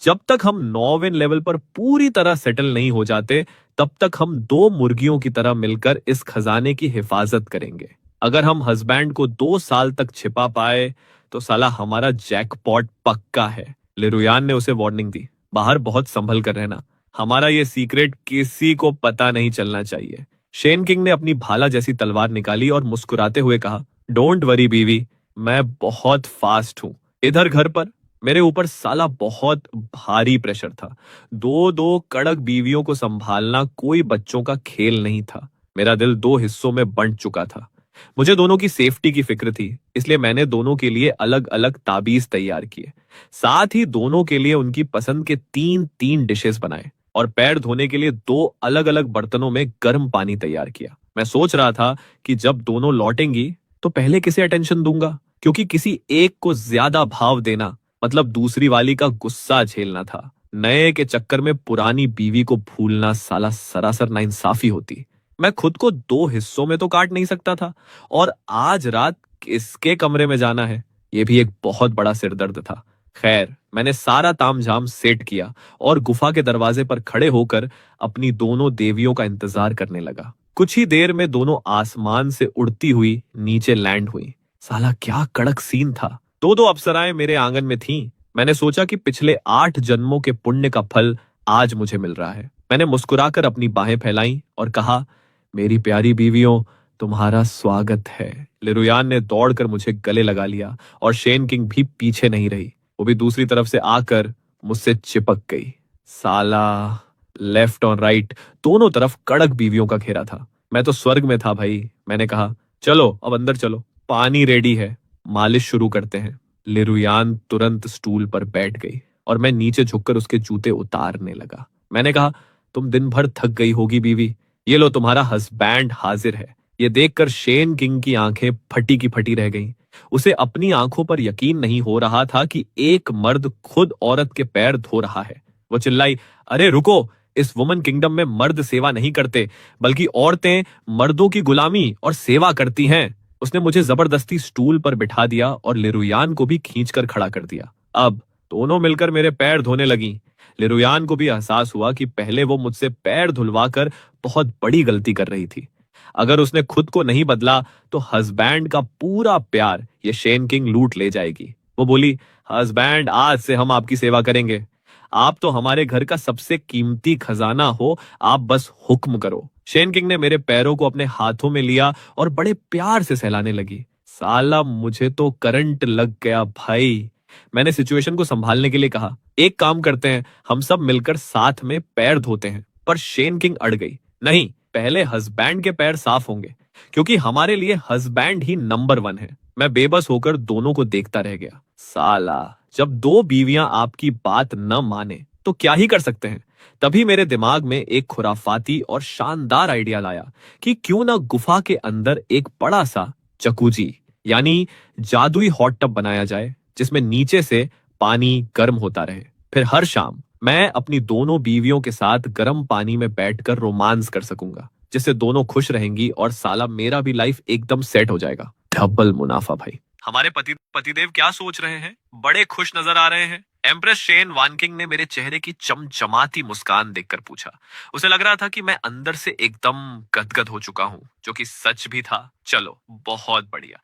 जब तक हम 9वें लेवल पर पूरी तरह सेटल नहीं हो जाते, तब तक हम 2 मुर्गियों की तरह मिलकर इस खजाने की हिफाजत करेंगे। अगर हम हस्बैंड को 2 साल तक छिपा पाए तो साला हमारा जैकपॉट पक्का है। लिरुयान ने उसे वार्निंग दी, बाहर बहुत संभल कर रहना, हमारा ये सीक्रेट किसी को पता नहीं चलना चाहिए। शेन किंग ने अपनी भाला जैसी तलवार निकाली और मुस्कुराते हुए कहा, डोंट वरी बीवी, मैं बहुत फास्ट हूं। इधर घर पर मेरे ऊपर साला बहुत भारी प्रेशर था। 2 कड़क बीवियों को संभालना कोई बच्चों का खेल नहीं था। मेरा दिल 2 हिस्सों में बंट चुका था। मुझे दोनों की सेफ्टी की फिक्र थी, इसलिए मैंने दोनों के लिए अलग अलग ताबीज तैयार किए। साथ ही दोनों के लिए उनकी पसंद के 3 डिशेस बनाए और पैर धोने के लिए 2 अलग अलग बर्तनों में गर्म पानी तैयार किया। मैं सोच रहा था कि जब दोनों लौटेंगी तो पहले किसे अटेंशन दूंगा, क्योंकि किसी एक को ज्यादा भाव देना मतलब दूसरी वाली का गुस्सा झेलना था। नए के चक्कर में पुरानी बीवी को भूलना साला सरासर नाइंसाफी होती। मैं खुद को 2 हिस्सों में तो काट नहीं सकता था, और आज रात किसके कमरे में जाना है, यह भी एक बहुत बड़ा सिरदर्द था। खैर, मैंने सारा तामझाम सेट किया और गुफा के दरवाजे पर खड़े होकर अपनी दोनों देवियों का इंतजार करने लगा। कुछ ही देर में दोनों आसमान से उड़ती हुई नीचे लैंड हुई। साला क्या कड़क सीन था। 2 अप्सराएं मेरे आंगन में थीं। मैंने सोचा कि पिछले 8 जन्मों के पुण्य का फल आज मुझे मिल रहा है। मैंने मुस्कुराकर अपनी बाहें फैलाई और कहा, मेरी प्यारी बीवियों, तुम्हारा स्वागत है। लिरुयान ने दौड़कर मुझे गले लगा लिया और शेन किंग भी पीछे नहीं रही। वो भी दूसरी तरफ से आकर मुझसे चिपक गई। साला लेफ्ट और राइट दोनों तरफ कड़क बीवियों का घेरा था। मैं तो स्वर्ग में था भाई। मैंने कहा, चलो अब अंदर चलो, पानी रेडी है, मालिश शुरू करते हैं। लिरुयान तुरंत स्टूल पर बैठ गई और मैं नीचे झुककर उसके जूते उतारने लगा। मैंने कहा, तुम दिन भर थक गई होगी बीवी, ये लो तुम्हारा हस्बैंड हाजिर है। ये देखकर शेन किंग की आंखें फटी की फटी रह गईं। उसे अपनी आंखों पर यकीन नहीं हो रहा था कि एक मर्द खुद औरत के पैर धो रहा है। वो चिल्लाई, अरे रुको, इस वुमन किंगडम में मर्द सेवा नहीं करते, बल्कि औरतें मर्दों की गुलामी और सेवा करती हैं। उसने मुझे जबरदस्ती स्टूल पर बिठा दिया और लिरुयान को भी खींचकर खड़ा कर दिया। अब दोनों मिलकर मेरे पैर धोने लगी। लिरुयान को भी एहसास हुआ कि पहले वो मुझसे पैर धुलवाकर बहुत बड़ी गलती कर रही थी। अगर उसने खुद को नहीं बदला तो हस्बैंड का पूरा प्यार ये शेन किंग लूट ले जाएगी। वो बोली, हस्बैंड, आज से हम आपकी सेवा करेंगे। आप तो हमारे घर का सबसे कीमती खजाना हो, आप बस हुक्म करो। शेन किंग ने मेरे पैरों को अपने हाथों में लिया और बड़े प्यार से सहलाने लगी। साला, मुझे तो करंट लग गया भाई। मैंने सिचुएशन को संभालने के लिए कहा, एक काम करते हैं, हम सब मिलकर साथ में पैर धोते हैं। पर शेन किंग अड़ गई, नहीं, पहले हस्बैंड के पैर साफ होंगे, क्योंकि हमारे लिए हस्बैंड ही नंबर 1 है। मैं बेबस होकर दोनों को देखता रह गया। साला, जब दो बीवियां आपकी बात न माने तो क्या ही कर सकते हैं। तभी मेरे दिमाग में एक खुराफाती और शानदार आइडिया लाया कि क्यों ना गुफा के अंदर एक बड़ा सा जकूजी यानी जादुई हॉट टब बनाया जाए, जिसमें नीचे से पानी गर्म होता रहे। फिर हर शाम मैं अपनी दोनों बीवियों के साथ गर्म पानी में बैठकर रोमांस कर सकूंगा, जिससे दोनों खुश रहेंगी और साला मेरा भी लाइफ एकदम सेट हो जाएगा। डबल मुनाफा भाई। हमारे पतिदेव क्या सोच रहे हैं? बड़े खुश नजर आ रहे हैं। एम्प्रेस शेन वानकिंग ने मेरे चेहरे की चमचमाती मुस्कान देखकर पूछा। उसे लग रहा था कि मैं अंदर से एकदम गदगद हो चुका हूँ, जो कि सच भी था। चलो, बहुत बढ़िया।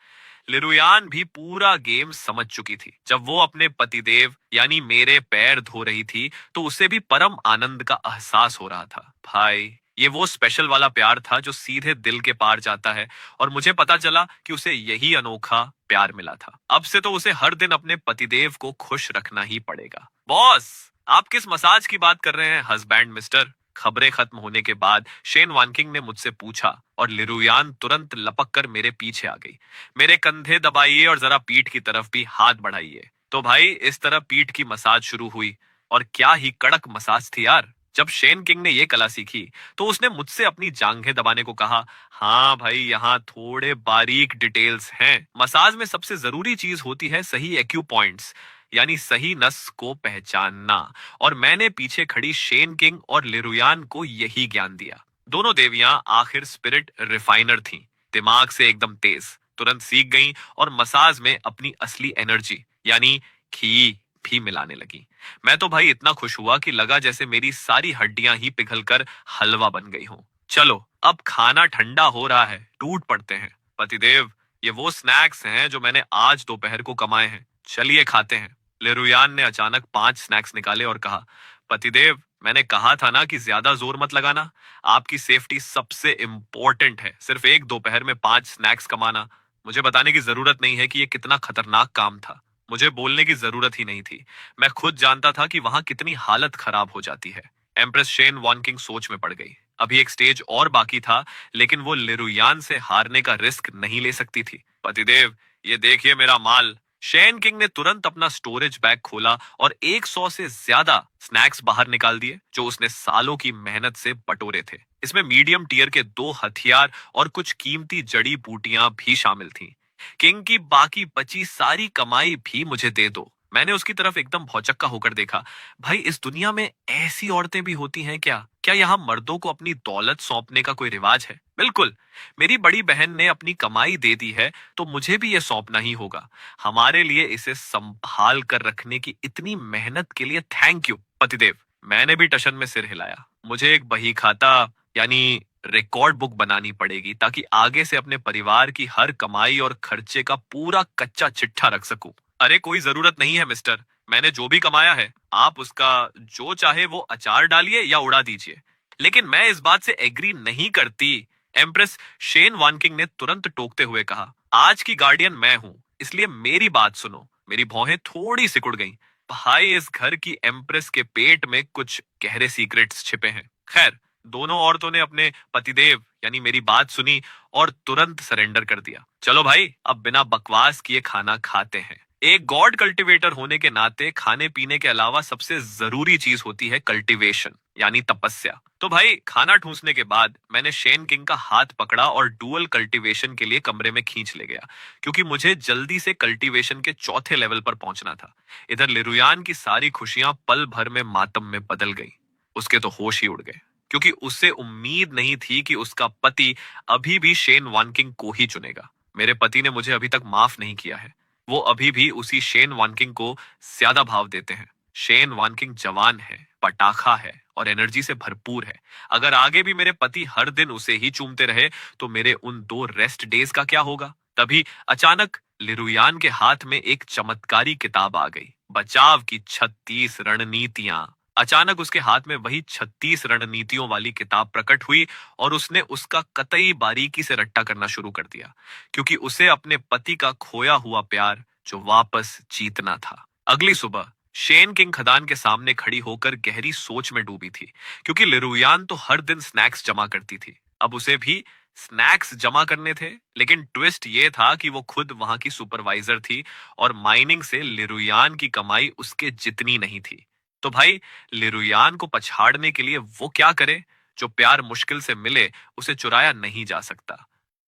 लिरुयान भी पूरा गेम समझ चुकी थी। जब वो अपने पतिदेव यानी मेरे पैर धो रही थी तो उसे भी परम आनंद का एहसास हो रहा था। भाई, ये वो स्पेशल वाला प्यार था जो सीधे दिल के पार जाता है, और मुझे पता चला कि उसे यही अनोखा प्यार मिला था। अब से तो उसे हर दिन अपने पतिदेव को खुश रखना ही पड़ेगा। बॉस, आप किस मसाज की बात कर रहे हैं हस्बैंड मिस्टर? खबरें खत्म होने के बाद शेन वानकिंग ने मुझसे पूछा और लिरुयान तुरंत लपक कर मेरे पीछे आ गई। मेरे कंधे दबाइए और जरा पीठ की तरफ भी हाथ बढ़ाइए। तो भाई, इस तरह पीठ की मसाज शुरू हुई, और क्या ही कड़क मसाज थी यार। जब शेन किंग ने ये कला सीखी तो उसने मुझसे अपनी जांघें दबाने को कहा। हाँ भाई, यहाँ थोड़े बारीक डिटेल्स हैं। मसाज में सबसे जरूरी चीज होती है सही एक्यू पॉइंट्स, यानी सही नस को पहचानना, और मैंने पीछे खड़ी शेन किंग और लिरुयान को यही ज्ञान दिया। दोनों देवियां आखिर स्पिरिट रिफाइनर थीं, दिमाग से एकदम तेज, तुरंत सीख गईं और मसाज में अपनी असली एनर्जी यानी घी भी मिलाने लगी। मैं तो भाई इतना खुश हुआ कि लगा जैसे मेरी सारी हड्डियां ही पिघलकर हलवा बन गई हों। चलो, अब खाना ठंडा हो रहा है, टूट पड़ते हैं। पतिदेव, ये वो स्नैक्स हैं जो मैंने आज दोपहर को कमाए हैं, चलिए खाते हैं। लेरुयान ने अचानक 5 स्नैक्स निकाले और कहा, पतिदेव, मैंने कहा था ना कि ज्यादा जोर मत लगाना। आपकी सेफ्टी सबसे इंपॉर्टेंट है। सिर्फ एक दोपहर में 5 स्नैक्स कमाना। मुझे बताने की जरूरत नहीं है कि यह कितना खतरनाक काम था। मुझे बोलने की जरूरत ही नहीं थी। मैं खुद जानता था कि वहां कितनी हालत खराब हो जाती है। एम्प्रेस शेन वानकिंग सोच में पड़ गई। अभी एक स्टेज और बाकी था, लेकिन वो लिरुयान से हारने का रिस्क नहीं ले सकती थी। पतिदेव, ये देखिए मेरा माल। शेन किंग ने तुरंत अपना स्टोरेज बैग खोला और 100 से ज्यादा स्नैक्स बाहर निकाल दिए, जो उसने सालों की मेहनत से बटोरे थे। इसमें मीडियम टियर के 2 हथियार और कुछ कीमती जड़ी बूटियां भी शामिल थीं। किंग की बाकी बची सारी कमाई भी मुझे दे दो। मैंने उसकी तरफ एकदम भौचक्का होकर देखा। भाई, इस दुनिया में ऐसी औरतें भी होती हैं क्या? क्या यहाँ मर्दों को अपनी दौलत सौंपने का कोई रिवाज है? बिल्कुल। मेरी बड़ी बहन ने अपनी कमाई दे दी है तो मुझे भी ये सौंपना ही होगा। हमारे लिए इसे संभाल कर रखने की इतनी मेहनत के लिए थैंक यू पतिदेव। मैंने भी टशन में सिर हिलाया। मुझे एक बही खाता यानी रिकॉर्ड बुक बनानी पड़ेगी, ताकि आगे से अपने परिवार की हर कमाई और खर्चे का पूरा कच्चा चिट्ठा रख सकूं। अरे, कोई जरूरत नहीं है मिस्टर। मैंने जो भी कमाया है, आप उसका जो चाहे वो अचार डालिए या उड़ा दीजिए। लेकिन मैं इस बात से एग्री नहीं करती। एम्प्रेस शेन वानकिंग ने तुरंत टोकते हुए कहा, आज की गार्डियन मैं हूं, इसलिए मेरी बात सुनो। मेरी भौहें थोड़ी सिकुड़ गईं। भाई, इस घर की एम्प्रेस के पेट में कुछ गहरे सीक्रेट्स छिपे हैं। खैर, दोनों औरतों ने अपने पतिदेव यानी मेरी बात सुनी और तुरंत सरेंडर कर दिया। चलो भाई, अब बिना बकवास किए खाना खाते हैं। एक गॉड कल्टीवेटर होने के नाते खाने पीने के अलावा सबसे जरूरी चीज होती है कल्टीवेशन यानी तपस्या। तो भाई, खाना ठूंसने के बाद मैंने शेन किंग का हाथ पकड़ा और डुअल कल्टीवेशन के लिए कमरे में खींच ले गया, क्योंकि मुझे जल्दी से कल्टीवेशन के चौथे लेवल पर पहुंचना था। इधर लिरुयान की सारी खुशियां पल भर में मातम में बदल गई। उसके तो होश ही उड़ गए, क्योंकि उससे उम्मीद नहीं थी कि उसका पति अभी भी शेन वानकिंग को ही चुनेगा। मेरे पति ने मुझे अभी तक माफ नहीं किया है। वो अभी भी उसी शेन वानकिंग को ज्यादा भाव देते हैं। शेन वानकिंग जवान है, पटाखा है और एनर्जी से भरपूर है। अगर आगे भी मेरे पति हर दिन उसे ही चूमते रहे तो मेरे उन 2 रेस्ट डेज का क्या होगा? तभी अचानक लिरुयान के हाथ में एक चमत्कारी किताब आ गई, बचाव की 36 रणनीतियां। अचानक उसके हाथ में वही 36 रणनीतियों वाली किताब प्रकट हुई और उसने उसका कतई बारीकी से रट्टा करना शुरू कर दिया, क्योंकि उसे अपने पति का खोया हुआ प्यार जो वापस जीतना था। अगली सुबह शेन किंग खदान के सामने खड़ी होकर गहरी सोच में डूबी थी, क्योंकि लिरुयान तो हर दिन स्नैक्स जमा करती थी, अब उसे भी स्नैक्स जमा करने थे। लेकिन ट्विस्ट ये था कि वो खुद वहां की सुपरवाइजर थी और माइनिंग से लिरुयान की कमाई उसके जितनी नहीं थी। तो भाई, लिरुयान को पछाड़ने के लिए वो क्या करे? जो प्यार मुश्किल से मिले उसे चुराया नहीं जा सकता।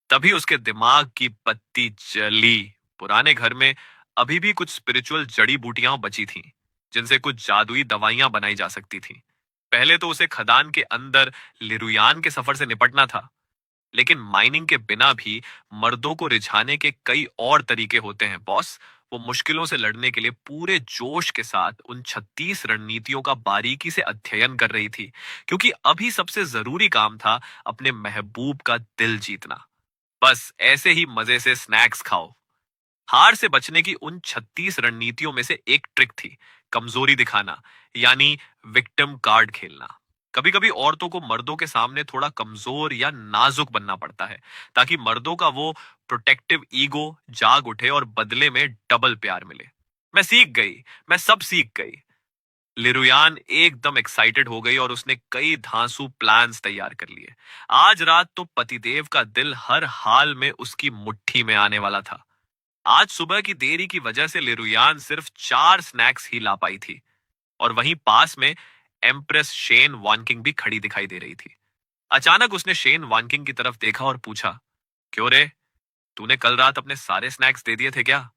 तभी उसके दिमाग की बत्ती जली। पुराने घर में अभी भी कुछ स्पिरिचुअल जड़ी बूटियां बची थीं, जिनसे कुछ जादुई दवाइयां बनाई जा सकती थीं। पहले तो उसे खदान के अंदर लिरुयान के सफर से निपटना था, लेकिन माइनिंग के बिना भी मर्दों को रिझाने के कई और तरीके होते हैं बॉस। वो मुश्किलों से लड़ने के लिए पूरे जोश के साथ उन 36 रणनीतियों का बारीकी से अध्ययन कर रही थी, क्योंकि अभी सबसे जरूरी काम था अपने महबूब का दिल जीतना। बस ऐसे ही मजे से स्नैक्स खाओ। हार से बचने की उन 36 रणनीतियों में से एक ट्रिक थी कमजोरी दिखाना, यानी विक्टिम कार्ड खेलना। कभी कभी औरतों को मर्दों के सामने थोड़ा कमजोर या नाजुक बनना पड़ता है, ताकि मर्दों का वो प्रोटेक्टिव ईगो जाग उठे और बदले में डबल प्यार मिले। मैं सीख गई, मैं सब सीख गई। लिरुयान एकदम एक्साइटेड हो गई और उसने कई धांसू प्लान्स तैयार कर लिए। आज रात तो पतिदेव का दिल हर हाल में उसकी मुट्ठी में आने वाला था। आज सुबह की देरी की वजह से लिरुयान सिर्फ 4 स्नैक्स ही ला पाई थी, और वहीं पास में एम्प्रेस शेन वानकिंग भी खड़ी दिखाई दे रही थी। अचानक उसने शेन वानकिंग की तरफ देखा और पूछा, क्यों रे, तूने कल रात अपने सारे स्नैक्स दे दिए थे क्या?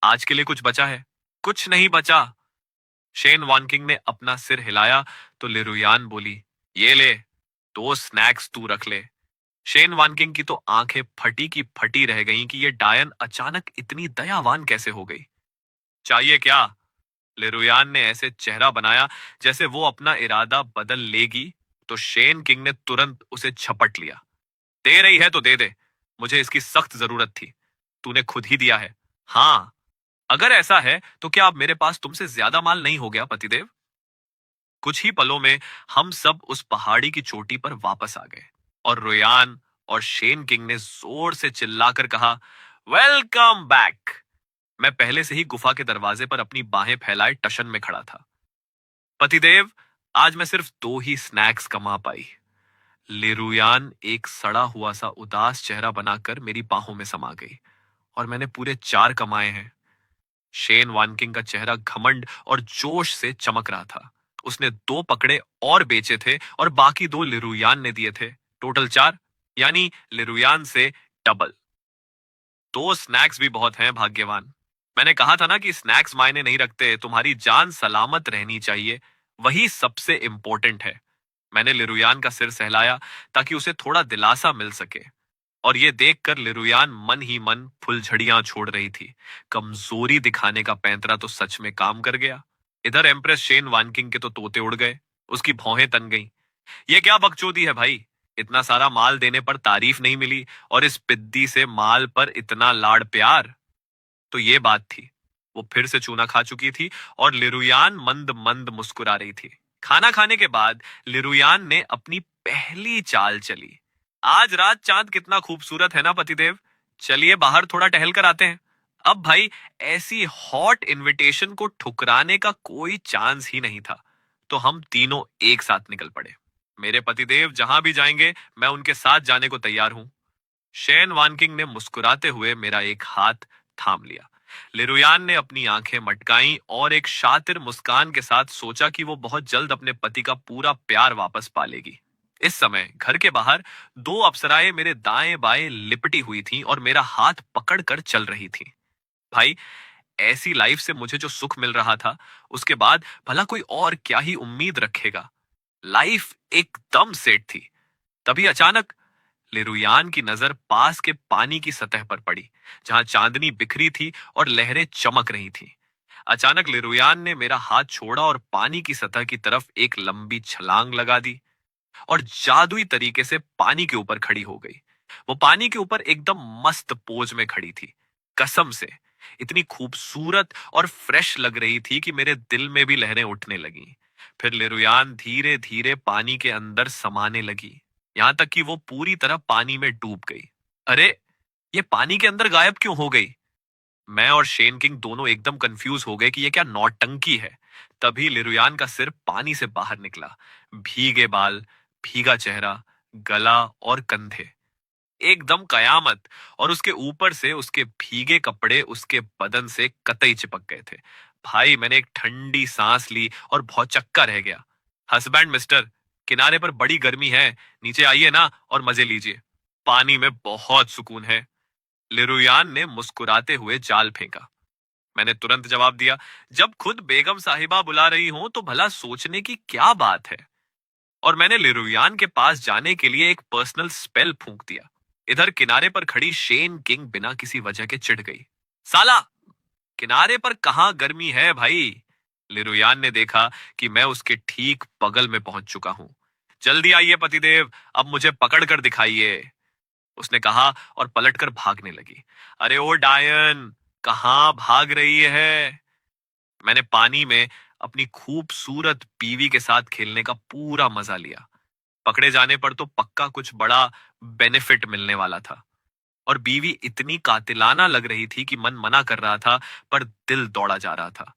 आज के लिए कुछ बचा है? कुछ नहीं बचा। शेन वानकिंग ने अपना सिर हिलाया तो लिरुयान बोली, ये ले, 2 स्नैक्स तू रख ले। शेन वानकिंग की तो आंखें फटी की फटी रह गईं कि ये डायन अचानक इतनी दयावान कैसे हो गई। चाहिए क्या? लेरुयान ने ऐसे चेहरा बनाया जैसे वो अपना इरादा बदल लेगी, तो शेन किंग ने तुरंत उसे झपट लिया। दे रही है तो दे दे, मुझे इसकी सख्त जरूरत थी। तूने खुद ही दिया है। हाँ, अगर ऐसा है तो क्या अब मेरे पास तुमसे ज्यादा माल नहीं हो गया पतिदेव? कुछ ही पलों में हम सब उस पहाड़ी की चोटी पर वापस आ गए, और रोयान और शेन किंग ने जोर से चिल्लाकर कहा, वेलकम बैक। मैं पहले से ही गुफा के दरवाजे पर अपनी बाहें फैलाए टशन में खड़ा था। पतिदेव, आज मैं सिर्फ 2 ही स्नैक्स कमा पाई। लिरुयान एक सड़ा हुआ सा उदास चेहरा बनाकर मेरी बाहों में समा गई, और मैंने पूरे 4 कमाए हैं। शेन वानकिंग का चेहरा घमंड और जोश से चमक रहा था। उसने 2 पकड़े और बेचे थे और बाकी 2 लिरुयान ने दिए थे। टोटल 4, यानी लिरुयान से डबल। 2 स्नैक्स भी बहुत हैं भाग्यवान। मैंने कहा था ना कि स्नैक्स मायने नहीं रखते, तुम्हारी जान सलामत रहनी चाहिए, वही सबसे इंपॉर्टेंट है। मैंने लिरुयान का सिर सहलाया ताकि उसे थोड़ा दिलासा मिल सके, और ये देखकर लिरुयान मन ही मन फुलझड़ियां छोड़ रही थी। कमजोरी दिखाने का पैंतरा तो सच में काम कर गया। इधर एम्प्रेस शेन वानकिंग के तो तोते उड़ गए, उसकी भौहें तन गईं। ये क्या बकचोदी है भाई? इतना सारा माल देने पर तारीफ नहीं मिली, और इस पिद्दी से माल पर इतना लाड़ प्यार। तो ये बात थी। वो फिर से चूना खा चुकी थी और लिरुयान मंद मंद मुस्कुरा रही थी। खाना खाने के बाद लिरुयान ने अपनी पहली चाल चली। आज रात चांद कितना खूबसूरत है ना पतिदेव, चलिए बाहर थोड़ा टहल कर आते हैं। अब भाई, ऐसी हॉट इनविटेशन को ठुकराने का कोई चांस ही नहीं था, तो हम तीनों एक साथ निकल पड़े। मेरे पतिदेव जहां भी जाएंगे मैं उनके साथ जाने को तैयार हूं। शेन वानकिंग ने मुस्कुराते हुए मेरा एक हाथ थाम लिया। लिरुयान ने अपनी आंखें मटकाईं और एक शातिर मुस्कान के साथ सोचा कि वो बहुत जल्द अपने पति का पूरा प्यार वापस पालेगी। इस समय घर के बाहर 2 अप्सराएं मेरे दाएं बाएं लिपटी हुई थीं और मेरा हाथ पकड़कर चल रही थीं। भाई, ऐसी लाइफ से मुझे जो सुख मिल रहा था, उसके बाद भला कोई और क्या ही उम्मीद रखेगा। लाइफ एकदम सेट थी। तभी अचानक लिरुयान की नजर पास के पानी की सतह पर पड़ी, जहां चांदनी बिखरी थी और लहरें चमक रही थीं। अचानक लिरुयान ने मेरा हाथ छोड़ा और पानी की सतह की तरफ एक लंबी छलांग लगा दी और जादुई तरीके से पानी के ऊपर खड़ी हो गई। वो पानी के ऊपर एकदम मस्त पोज में खड़ी थी। कसम से इतनी खूबसूरत और फ्रेश लग रही थी कि मेरे दिल में भी लहरें उठने लगीं। फिर लिरुयान धीरे धीरे पानी के अंदर समाने लगी, यहां तक कि वो पूरी तरह पानी में डूब गई। अरे, ये पानी के अंदर गायब क्यों हो गई? मैं और शेन किंग दोनों एकदम कंफ्यूज हो गए कि ये क्या नौटंकी है। तभी लिरुयान का सिर पानी से बाहर निकला। भीगे बाल, भीगा चेहरा, गला और कंधे, एकदम कयामत। और उसके ऊपर से उसके भीगे कपड़े उसके बदन से कतई चिपक गए थे। भाई, मैंने एक ठंडी सांस ली और भौचक्का रह गया। हस्बैंड मिस्टर, किनारे पर बड़ी गर्मी है, नीचे आइए ना और मजे लीजिए। पानी में बहुत सुकून है। लिरुयान ने मुस्कुराते हुए जाल फेंका। मैंने तुरंत जवाब दिया, जब खुद बेगम साहिबा बुला रही हो तो भला सोचने की क्या बात है। और मैंने लिरुयान के पास जाने के लिए एक पर्सनल स्पेल फूंक दिया। इधर किनारे पर खड़ी शेन किंग बिना किसी वजह के चिढ़ गई। साला, किनारे पर कहां गर्मी है भाई। लिरुयान ने देखा कि मैं उसके ठीक बगल में पहुंच चुका हूं। जल्दी आइए पतिदेव, अब मुझे पकड़ कर दिखाइए, उसने कहा और पलटकर भागने लगी। अरे ओ डायन, कहां भाग रही है? मैंने पानी में अपनी खूबसूरत बीवी के साथ खेलने का पूरा मजा लिया। पकड़े जाने पर तो पक्का कुछ बड़ा बेनिफिट मिलने वाला था। और बीवी इतनी कातिलाना लग रही थी कि मन मना कर रहा था, पर दिल दौड़ा जा रहा था।